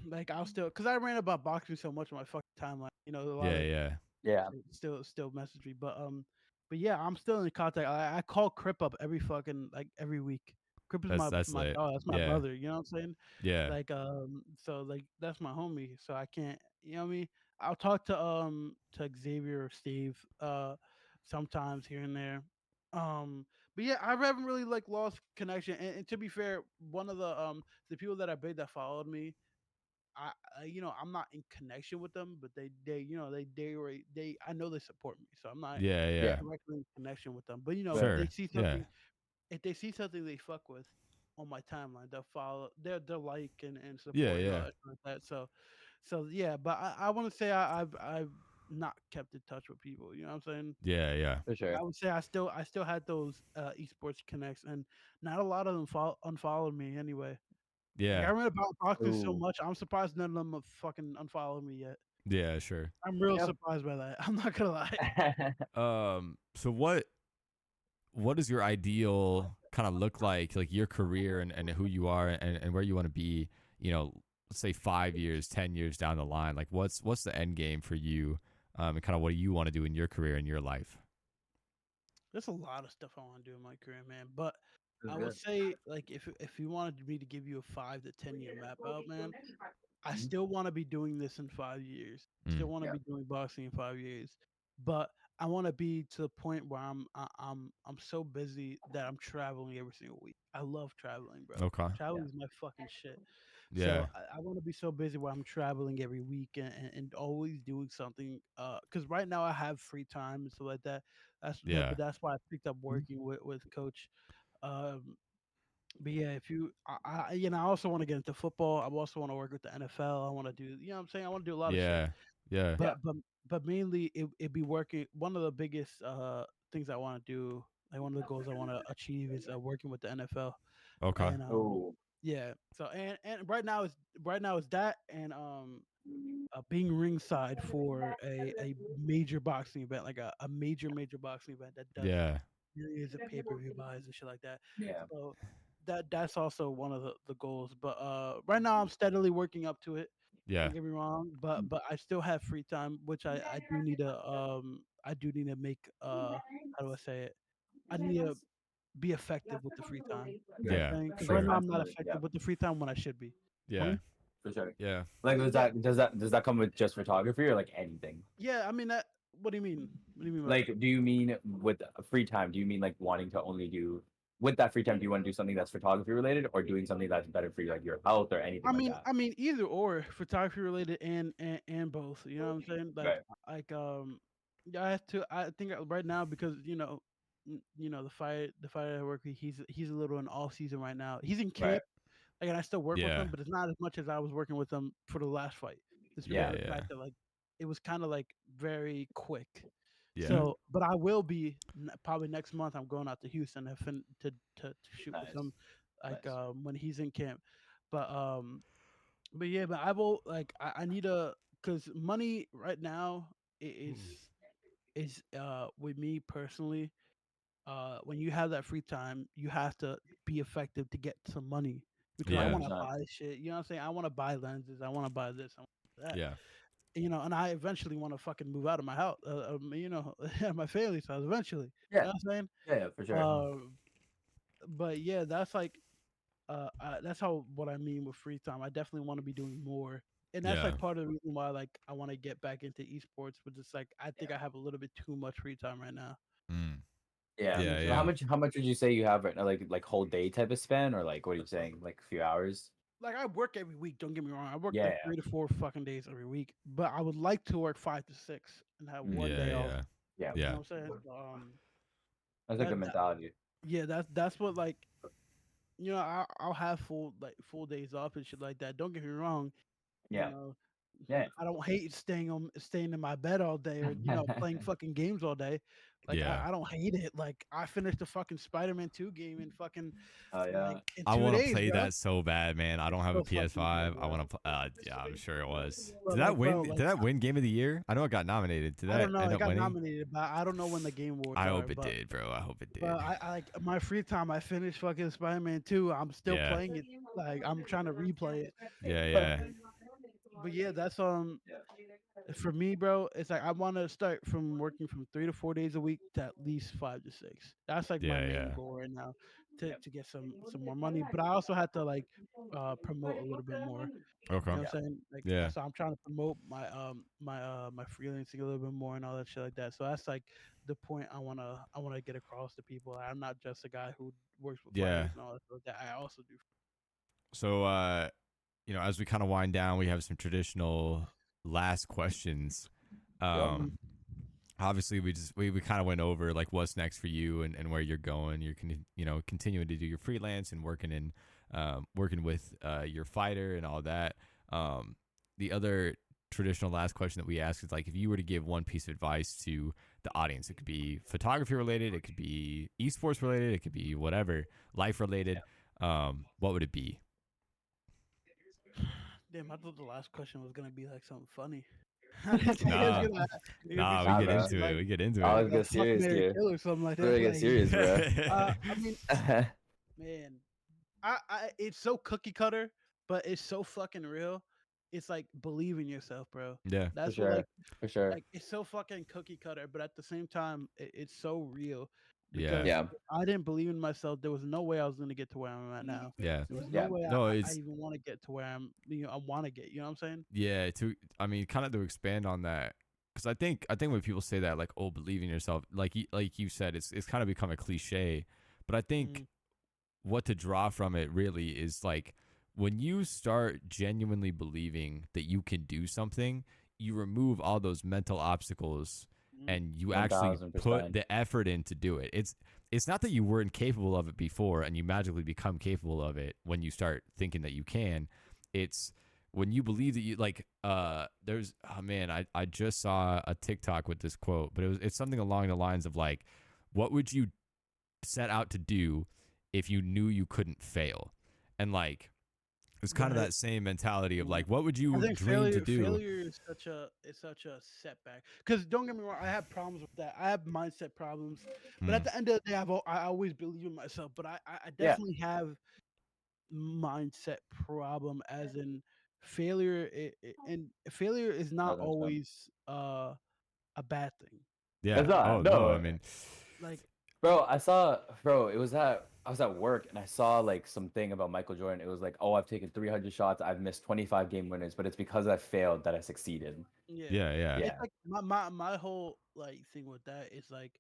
B: like I'll still because I ran about boxing so much on my fucking timeline. A lot
A: Yeah,
B: of
A: yeah.
C: Yeah.
B: still message me, but yeah, I'm still in contact. I call Crip up every fucking like every week. Crip is
A: That's
B: my
A: lit.
B: dog. That's my
A: Yeah.
B: brother. You know what I'm saying?
A: Yeah.
B: Like so like that's my homie. So I can't. You know what I mean? I'll talk to Xavier or Steve sometimes here and there. But yeah, I haven't really like lost connection. And to be fair, one of the people that I big that followed me I'm not in connection with them, but they I know they support me, so I'm not
A: Yeah,
C: Yeah.
A: yeah.
B: directly in connection with them. But if they
A: Sure.
B: see
A: Yeah.
B: something, they fuck with on my timeline, they'll follow, they'll like and
A: Yeah,
B: support and all
A: yeah.
B: that shit like that. So yeah, but I want to say I've not kept in touch with people. You know what I'm saying?
A: Yeah, yeah.
C: For sure.
B: I would say I still had those esports connects, and not a lot of them unfollowed me anyway. Like I
A: Yeah.
B: read about boxing so
C: Ooh.
B: much, I'm surprised none of them have fucking unfollowed me yet.
A: Yeah, sure.
B: I'm real
C: Yeah.
B: surprised by that. I'm not gonna lie.
A: So what does your ideal kind of look like your career and who you are and where you want to be, let's say 5 years, 10 years down the line? Like what's the end game for you? And kind of what do you want to do in your career and your life?
B: There's a lot of stuff I want to do in my career, man. But
C: That's
B: I would
C: good.
B: say, like, if you wanted me to give you a 5 to 10 year map out, man, I
C: Mhm.
B: still want to be doing this in 5 years.
A: Mm.
B: Still want to
C: Yeah.
B: be doing boxing in 5 years, but I want to be to the point where I'm so busy that I'm traveling every single week. I love traveling, bro.
A: Okay.
B: Traveling
C: Yeah.
B: is my fucking shit.
A: Yeah.
B: So I want to be so busy where I'm traveling every week and always doing something. Because right now I have free time and stuff like that.
A: Yeah.
B: But that's why I picked up
C: Mhm.
B: working with coach. Um, but yeah, if you, I also want to get into football. I also want to work with the NFL. I want to do, what I'm saying, I want to do a lot of shit.
A: Yeah. Yeah.
C: Yeah.
B: But mainly it be working. One of the biggest things I want to do, like one of the goals I want to achieve is working with the NFL.
A: Okay.
B: And
C: Oh.
B: yeah. So and right now is that and being ringside for a major boxing event, like a major boxing event that does
A: Yeah.
B: millions of pay-per-view buys and shit like that.
C: Yeah.
B: So that's also one of the goals. But right now I'm steadily working up to it.
A: Yeah.
B: Don't get me wrong, but I still have free time, which I do need to make how do I say it? I need to be effective with the free time. You know what
C: Right.
A: Yeah.
B: I'm saying? Because right
A: Sure.
B: now I'm not
C: Absolutely. Yeah.
B: effective with the free time when I should be.
A: Yeah.
C: Mhm. For sure.
A: Yeah.
C: Like,
B: Yeah,
C: does that come with just photography or like anything?
B: yeah. I mean that. What do you mean? What do you mean by that?
C: Like, do you mean with free time? Do you mean like wanting to only do with that free time? Do you want to do something that's photography related, or doing something that's better for you, like your health or anything like that?
B: I mean either or, photography related and both. You know what I'm saying?
C: Right.
B: Like yeah, I have to. I think right now because the fighter I work with, he's a little in off season right now. He's in
C: Right.
B: camp. Like, and I still work with
A: Yeah.
B: him, but it's not as much as I was working with him for the last fight. Just because
A: Yeah.
C: Yeah.
B: of the
A: Yeah.
B: fact that like it was kind of like very quick.
A: Yeah.
C: Mhm.
B: So, but I will be probably next month. I'm going out to Houston to shoot with
C: Nice.
B: him, like
C: Nice.
B: when he's in camp. But but yeah, but I will like I need a because money right now is with me personally. When you have that free time, you have to be effective to get some money because I
A: Yeah.
B: want to
C: 100%.
B: buy shit. You know what I'm saying? I want to buy lenses. I want to buy this. I want that.
A: Yeah.
B: And I eventually want to fucking move out of my house. My family's house eventually. You
C: Yeah.
B: know what I'm saying?
C: Yeah. Yeah. For sure.
B: Uh, but yeah, that's like that's how what I mean with free time. I definitely want to be doing more, and that's
A: Yeah.
B: like part of the reason why like I want to get back into esports. But it's like I think I have a little bit too much free time right now.
A: Mm.
C: Yeah.
B: You know
A: Yeah.
B: what
C: So
B: I'm
A: Yeah.
B: saying?
C: how much would you say you have right now? Like whole day type of span, or like what are you saying? Like a few hours?
B: Like I work every week. Don't get me wrong. I work
C: Yeah.
B: like 3 to 4 fucking days every week. But I would like to work 5 to 6 and have
C: Mm.
B: one
A: Yeah.
B: day off.
A: Yeah.
C: Yeah.
B: You
A: Yeah.
B: know what I'm saying?
C: That's a
B: That,
C: good
B: that
C: mentality.
B: yeah, that's what like I'll have full days off and shit like that. Don't get me wrong. You
C: Yeah.
B: know,
C: Yeah.
B: I don't hate staying in my bed all day or playing fucking games all day. Like
A: Yeah.
B: I don't hate it. Like I finished the fucking Spider-Man 2 game in fucking
C: Oh
B: like
C: yeah.
B: in
A: I
B: two
A: want to
B: days,
A: play
B: bro.
A: that so bad, man. I
B: It's
A: don't have a
B: so fucking good,
A: PS5. I
B: bro.
A: want to. Yeah, I'm sure it was.
B: But
A: Did that
B: like,
A: win?
B: bro,
A: Did
B: like
A: that win Game of the Year? I know it got nominated. Did
B: I don't
A: that
B: know.
A: end
B: It
A: up
B: got
A: winning?
B: nominated, but I don't know when the game awards
A: I
B: are.
A: hope it did, bro. I hope it
B: But
A: did.
B: I like my free time. I finished fucking Spider-Man 2. I'm still
A: Yeah.
B: playing it. Like I'm trying to replay it.
A: Yeah.
B: But
A: Yeah.
B: but yeah, that's for me, bro. It's like I want to start from working from 3 to 4 days a week to at least 5 to 6. That's like my
A: Yeah.
B: main
A: Yeah.
B: goal right now to get some more money. But I also had to like promote a little bit more.
A: Okay.
B: You know what
C: Yeah.
B: I'm saying? Like
A: Yeah.
B: so I'm trying to promote my freelancing a little bit more and all that shit like that. So that's like the point I wanna get across to people. I'm not just a guy who works with
A: Yeah.
B: fighters and all that stuff like that. I also do.
A: So as we kind of wind down, we have some traditional last questions. Um, Obviously, we kind of went over like what's next for you and where you're going. You're continuing to do your freelance and working with your fighter and all that. The other traditional last question that we ask is like, if you were to give one piece of advice to the audience, it could be photography related, it could be esports related, it could be whatever, life related. What would it be?
B: Damn, I thought the last question was gonna be like something funny. I didn't think it was
A: Nah,
B: gonna, it was gonna be
A: nah, we
C: Nah,
B: some
A: get
C: bro.
B: shit
A: into it.
B: like
A: We get into
C: I
A: it.
C: always get
B: fuck
C: serious,
B: Mary
C: dude.
B: Kill or something like that.
C: Really get
B: Like,
C: serious, bro.
B: I mean, man, I it's so cookie cutter, but it's so fucking real. It's like believe in yourself, bro.
A: Yeah,
C: For
B: That's what
C: sure. For sure.
B: like it's so fucking cookie cutter, but at the same time, it's so real
A: yeah,
B: because
C: Yeah.
B: if I didn't believe in myself, there was no way I was gonna get to where I'm at now.
A: yeah.
B: There was no
C: Yeah.
B: way
A: No,
B: I
A: it's
B: even want to get to where I want to get. You know what I'm saying?
A: yeah. I mean, kind of to expand on that, because I think when people say that, like, oh, believe in yourself, like you said, it's kind of become a cliche. But I think
B: Mm,
A: what to draw from it really is like when you start genuinely believing that you can do something, you remove all those mental obstacles
B: mm,
A: and you actually put
C: 1000%.
A: the effort in to do it. It's not that you weren't capable of it before and you magically become capable of it when you start thinking that you can. It's when you believe that you like there's oh man, I just saw a TikTok with this quote, but it's something along the lines of like, what would you set out to do if you knew you couldn't fail? And like it's kind of
B: right.
A: that same mentality of
B: Mm.
A: like, what would
B: I
A: you
B: think
A: dream to do?
B: failure is such a setback. Because don't get me wrong, I have problems with that. I have mindset problems, but at
A: Mm,
B: the end of the day, I always believe in myself. But I
C: Yeah.
B: definitely have mindset problem, as in failure. And failure is not
C: 1000%.
B: always a bad thing.
A: yeah.
C: It's not.
A: Oh no, I
C: No.
A: mean,
B: Like
C: Bro, it was I was at work and I saw like something about Michael Jordan. It was like, oh, I've taken 300 shots, I've missed 25 game winners, but it's because I failed that I succeeded.
B: yeah,
A: yeah, yeah,
B: it's
C: Yeah.
B: like my whole like thing with that is like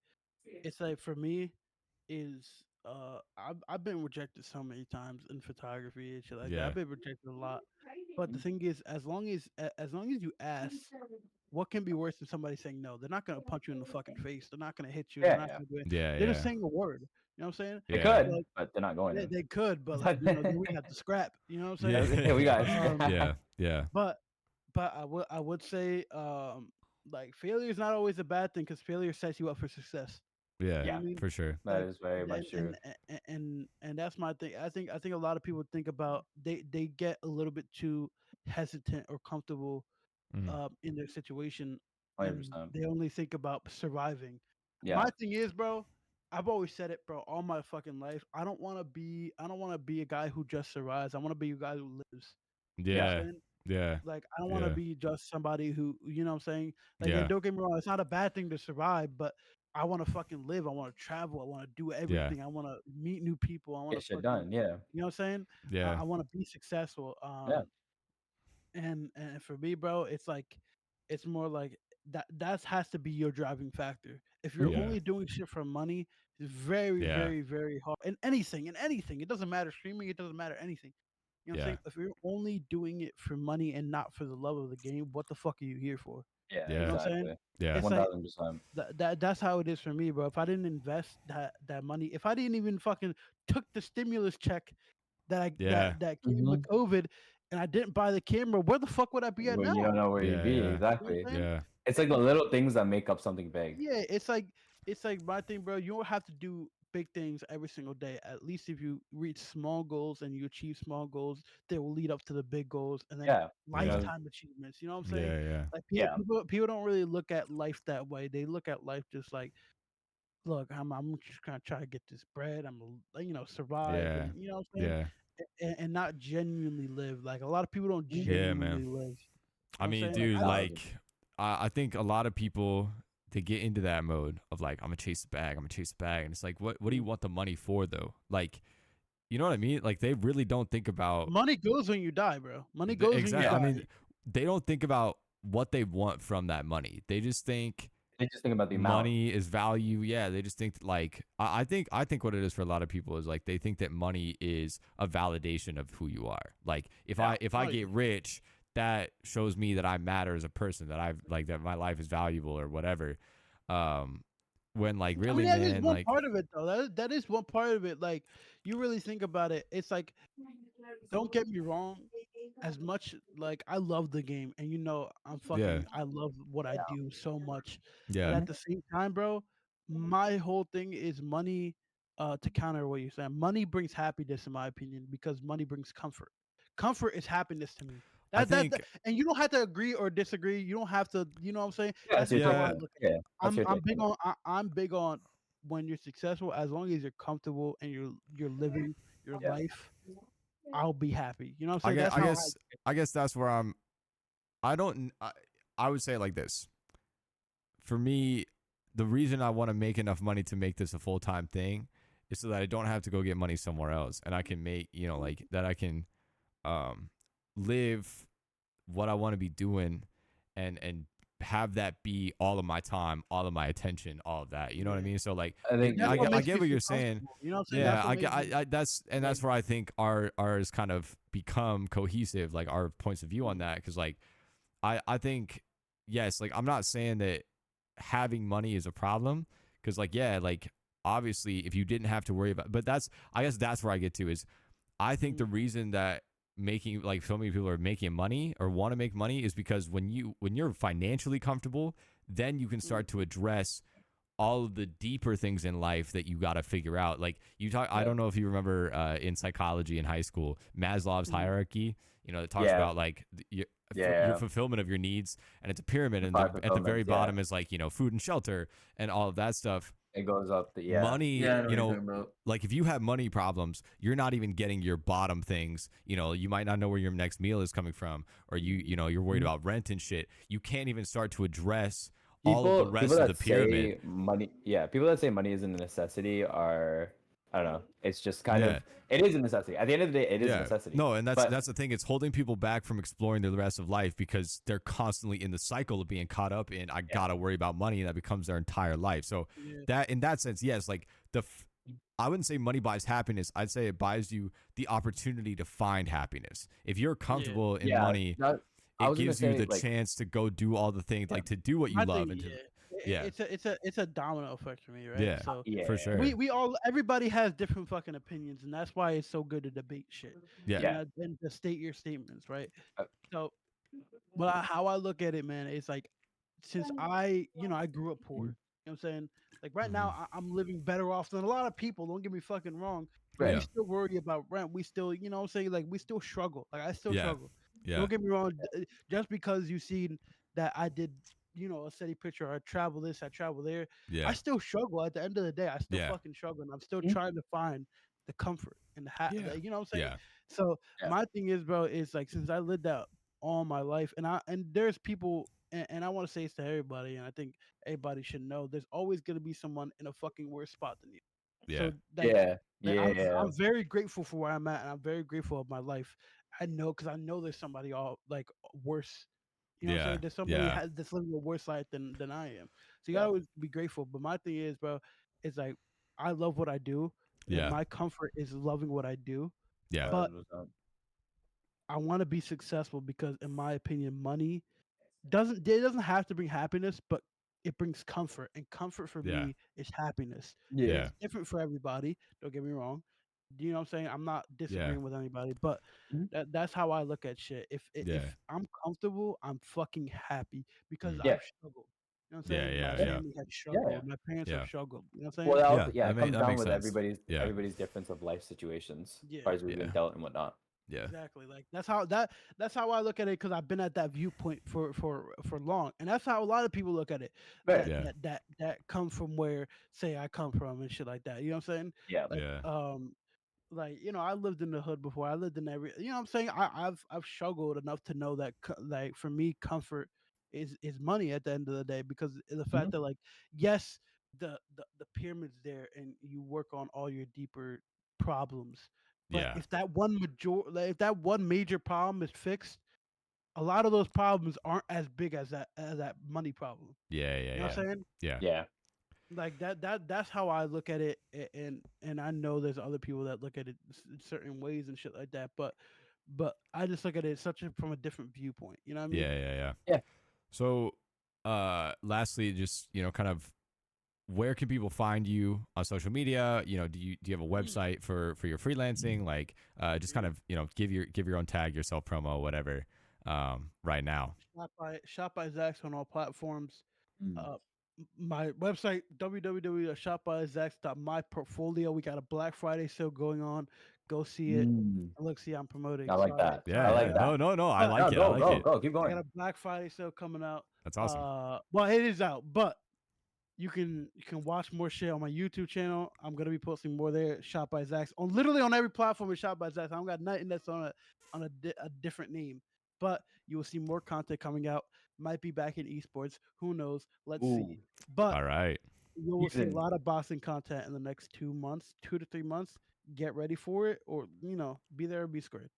B: it's like for me is I've been rejected so many times in photography and shit like that.
A: yeah,
B: I've been rejected a lot. But the thing is, as long as you ask, what can be worse than somebody saying no? They're not gonna punch you in the fucking face. They're not gonna hit you. They're
C: Yeah,
B: not
C: yeah.
B: gonna do it.
A: yeah,
B: They're just
A: yeah,
B: saying a word. You know what I'm saying?
C: They
A: yeah,
C: could,
B: Like
C: but they're not going to.
B: they could, but like
C: But
B: then we have to scrap. You know what I'm saying?
A: yeah,
C: yeah, we got
B: Um,
A: yeah, yeah,
B: but I would say like failure is not always a bad thing because failure sets you up for success.
A: yeah,
B: You know
C: yeah,
B: what I mean?
A: for sure.
C: that
B: Like
C: is very much true.
B: and that's my thing. I think a lot of people think about they get a little bit too hesitant or comfortable
A: Mm,
B: in their situation, and
C: 100%.
B: they only think about surviving.
C: Yeah.
B: My thing is, bro, I've always said it, bro, all my fucking life. I don't want to be a guy who just survives. I want to be a guy who lives. You know what
C: Yeah.
A: yeah,
B: I'm saying?
A: yeah,
B: Like I don't want to
A: yeah,
B: be just somebody who, you know what I'm saying? Like, and
A: yeah,
B: don't get me wrong, it's not a bad thing to survive, but I want to fucking live. I want to travel. I want to do
A: yeah,
B: everything. I want to meet new people. I want
C: Get
B: to
C: shit
B: fucking,
C: done. Yeah.
B: you know what I'm saying?
A: yeah,
B: I want to be successful.
C: Yeah.
B: And for me, bro, it's like it's more like that has to be your driving factor. If you're
C: Mhm.
A: yeah,
B: only doing shit for money, it's very,
A: yeah,
B: very, very hard. In anything, it doesn't matter streaming, it doesn't matter anything. You know what I'm
A: yeah,
B: saying? If you're only doing it for money and not for the love of the game, what the fuck are you here for?
C: Yeah,
B: You
A: yeah,
B: know what I'm saying?
C: exactly.
A: yeah,
B: It's like
C: 1000%.
B: that's how it is for me, bro. If I didn't invest that money, if I didn't even fucking took the stimulus check
A: yeah,
B: that came with
C: Hmm.
B: COVID, and I didn't buy the camera, where the fuck would I be at
C: When you
B: now?
C: don't know where you'd
A: yeah,
C: be,
A: yeah,
B: You know
C: exactly.
B: what I'm saying?
A: yeah,
C: It's like the little things that make up something big.
B: Yeah, it's like my thing, bro. You don't have to do big things every single day. At least if you reach small goals and you achieve small goals, they will lead up to the big goals and then
C: Yeah, you
A: yeah,
C: know,
B: lifetime achievements. You know what I'm saying?
A: yeah, yeah,
B: Like
C: yeah,
B: people don't really look at life that way. They look at life just like, look, I'm just gonna try to get this bread. I'm gonna, survive,
A: yeah,
B: and you know what I'm saying,
A: yeah,
B: and not genuinely live. Like a lot of people don't
C: mhm,
A: yeah, man.
B: genuinely live.
A: I
B: You know what I'm
A: mean,
B: saying? Like
A: dude,
B: I don't.
C: thousand.
A: like, I think a lot of people they get into that mode of like, I'm gonna chase the bag, I'm gonna chase the bag, and it's like, what do you
B: Mm.
A: want the money for though? Like, you know what I mean? Like, they really don't think about
B: Money goes when you die, bro. Money goes when you
A: exact. I
C: Yeah,
B: die.
A: mean, they don't think about what they want from that money. They just think
C: They just think about the amount.
A: money is value. Yeah, they just think like I think what it is for a lot of people is like they think that money is a validation of who you are. Like
C: Yeah.
A: if I
B: Oh,
A: get rich, that shows me that I matter as a person, that I've like that my life is valuable or whatever. Um, when like
B: I mean,
A: really,
B: that is
A: man,
B: one
A: like
B: part of it, though. That is one part of it. Like, you really think about it, it's like, don't get me wrong. As much like I love the game, and
A: yeah,
B: I love what I do so much, but
A: yeah,
B: at the same time, bro, my whole thing is money. To counter what you're saying, money brings happiness, in my opinion, because money brings comfort. Comfort is happiness to me.
A: I
B: That,
A: think
B: and you don't have to agree or disagree. You don't have to, you know what I'm saying?
C: Yeah,
B: That's
C: that's your
B: just how
C: take
B: I
A: yeah,
C: on it.
B: look at it.
C: Yeah, that's your
B: I'm
C: take
B: big
C: on it.
B: on I'm big on when you're successful, as long as you're comfortable and you're living your
C: Yeah.
B: life, I'll be happy. You know what I'm
A: I
B: saying?
A: guess
B: That's
A: I
B: how I.
A: guess I guess that's where I don't I would say it like this. For me, the reason I want to make enough money to make this a full time thing is so that I don't have to go get money somewhere else, and I can make like that I can um live what I want to be doing, and have that be all of my time, all of my attention, all of that. You know what I
B: Yeah.
A: mean? So like,
C: I think
B: That's what
A: I
B: makes
A: get
B: me
A: what
B: feel
A: you're saying.
B: comfortable. You know what I'm saying?
A: Yeah,
B: That's what makes me like.
A: that's where I think ours kind of become cohesive, like our points of view on that, because like I think yes, like I'm not saying that having money is a problem, because like yeah, like obviously if you didn't have to worry about, but that's I guess that's where I get to is I think the
B: Mm,
A: reason that making like so many people are making money or want to make money is because when you're financially comfortable, then you can
B: mm,
A: start to address all of the deeper things in life that you got to figure out. Like you talk, I
C: yeah.
A: don't know if you remember in psychology in high school, Maslow's
B: mm,
A: hierarchy. It talks
C: Yeah.
A: about like your
C: Yeah.
A: fulfillment of your needs, and it's a pyramid,
C: The
A: and
C: five
A: at the very
C: fulfillments. Yeah.
A: bottom is like food and shelter and all of that stuff.
C: It goes up. Yeah.
A: Money,
C: Yeah, I know what you're talking about.
A: like if you have money problems, you're not even getting your bottom things. You might not know where your next meal is coming from, or you're worried
C: Mhm.
A: about rent and shit. You can't even start to address all of the
C: People
A: rest of the
C: that
A: pyramid.
C: say money, yeah, people that say money isn't a necessity are, I don't know. It's just kind
A: Yeah.
C: of, it is a necessity. At the end of the day, it is a
A: Yeah.
C: necessity.
A: No, and
C: But
A: that's the thing. It's holding people back from exploring the rest of life because they're constantly in the cycle of being caught up in I
C: yeah,
A: gotta worry about money, and that becomes their entire life. So
B: yeah,
A: that in that sense, yes, like I wouldn't say money buys happiness. I'd say it buys you the opportunity to find happiness. If you're
B: yeah.
A: comfortable in
C: yeah,
A: money,
C: that, I
A: it
C: was gonna
A: gives you
C: say
A: the
C: like,
A: chance to go do all the things,
C: yeah,
A: like to do what you
B: My
A: love
B: thing,
A: and to
B: yeah.
A: yeah,
B: It's a domino effect for me, right?
A: yeah,
B: So
A: for
C: yeah,
A: sure.
B: we all everybody has different fucking opinions, and that's why it's so good to debate shit.
A: Yeah.
C: yeah,
B: And to state your statements, right?
C: uh,
B: So, how I look at it, man, is like, since I grew up poor.
C: mhm,
B: You know what I'm saying? Like right
A: Hmm.
B: now, I'm living better off than a lot of people. Don't get me fucking wrong, but we
C: right,
A: Yeah.
B: still worry about rent. We still, you know what I'm saying? Like we still struggle. Like I still
A: Yeah.
B: struggle.
A: Yeah.
B: Don't get me wrong. Just because you see that I did, a steady picture, or I travel this, I travel there, I
A: Yeah.
B: still struggle. At the end of the day, I still
A: Yeah.
B: fucking struggle, and I'm still
C: mhm,
B: trying to find the comfort and
A: Yeah.
B: you know what I'm saying?
A: Yeah.
B: So
C: yeah,
B: my thing is, bro, is like since I lived that all my life, and there's people, and I want to say this to everybody, and I think everybody should know, there's always gonna be someone in a fucking worse spot than you.
A: Yeah.
B: So
C: yeah,
B: like
C: yeah,
B: I'm very grateful for where I'm at, and I'm very grateful of my life. I know, because I know there's somebody all like worse. You know what I'm
A: Yeah.
B: saying? There's somebody
A: Yeah.
B: that's living a worse life than I am. So you
C: yeah,
B: gotta always be grateful. But my thing is, bro, it's like I love what I do, and
A: Yeah.
B: my comfort is loving what I do.
A: Yeah.
B: But I want to be successful because, in my opinion, money doesn't have to bring happiness, but it brings comfort, and comfort for
A: Yeah.
B: me is happiness. And
C: yeah,
A: Yeah.
B: it's different for everybody. Don't get me wrong. You know what I'm saying? I'm not
A: Yeah.
B: disagreeing with anybody, but
C: mhm,
B: that's how I look at shit. If
A: Yeah.
B: I'm comfortable, I'm fucking happy because
A: Mm.
C: yeah,
B: I've struggled. You know what I'm
A: Yeah.
B: saying? My
A: Yeah.
C: yeah,
A: Yeah.
B: family has
C: yeah.
B: struggled. My parents have
A: Yeah.
B: struggled. You know what I'm
C: Well,
B: saying?
C: that also,
A: Yeah.
C: yeah, it comes
A: That
C: down
A: makes
C: with
A: sense. Yeah.
C: everybody's difference of life situations, as
B: Yeah.
C: far as we've been
A: Yeah.
C: dealt and whatnot.
A: Yeah.
B: Exactly. Like that's how I look at it, because I've been at that viewpoint for long, and that's how a lot of people look at it.
C: Right.
B: That
A: Yeah.
B: that that that come from where, say, I come from and shit like that. You know what I'm saying?
C: Yeah.
B: Like
A: Yeah.
B: like, I lived in the hood before. I lived in you know what I'm saying? I've struggled enough to know that like for me, comfort is money at the end of the day, because of the
C: Mhm,
B: fact that, like, yes, the pyramid's there, and you work on all your deeper problems. But
A: Yeah.
B: if that one major like, if that one major problem is fixed, a lot of those problems aren't as big as that money problem.
A: Yeah,
B: You
A: yeah,
B: know what
A: yeah,
B: I'm saying?
A: yeah.
C: Yeah.
B: Like that's how I look at it, and I know there's other people that look at it certain ways and shit like that, but I just look at it from a different viewpoint. You know what I mean?
A: Yeah, yeah, yeah.
C: Yeah.
A: So, lastly, just kind of where can people find you on social media? Do you have a website for your freelancing? Like, just kind of give your own tag, your self promo, whatever. Right now.
B: Shot by Zax on all platforms.
C: Mm.
B: Uh, my website www.shotbyzax.myportfolio. We got a Black Friday sale going on. Go see it.
C: Mm.
B: Look, see, I'm promoting.
C: I like
B: Sorry,
C: that.
A: Yeah,
C: I
B: sorry,
A: yeah.
C: like
B: guys.
C: that.
A: No, I
B: But
A: like
C: No,
A: it. I
C: go,
A: like
C: go,
A: it.
C: go. Keep
B: I got
C: going.
B: a Black Friday sale coming out.
A: That's awesome.
B: Well, it is out, but you can watch more shit on my YouTube channel. I'm gonna be posting more there. Shot by Zax on literally on every platform. Is Shot by Zax. I don't got nothing that's on a different name, but you will see more content coming out. Might be back in esports. Who knows? Let's
C: Ooh,
B: see. But
A: All right.
B: you will see a
C: season.
B: lot of boxing content in the next 2 months, 2 to 3 months. Get ready for it, or be there or be squared.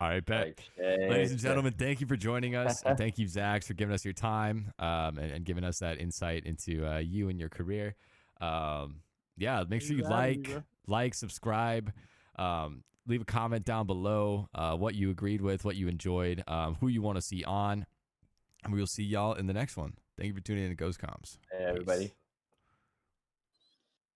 A: All right, bet.
C: Like
A: Ladies and
C: shit.
A: gentlemen, thank you for joining us. And thank you, Zax, for giving us your time and giving us that insight into you and your career. Yeah, make
B: Thanks
A: sure you
B: for having me, bro.
A: subscribe, leave a comment down below what you agreed with, what you enjoyed, who you want to see on. And we will see y'all in the next one. Thank you for tuning in to GhostComms.
C: Hey, everybody.
A: Peace.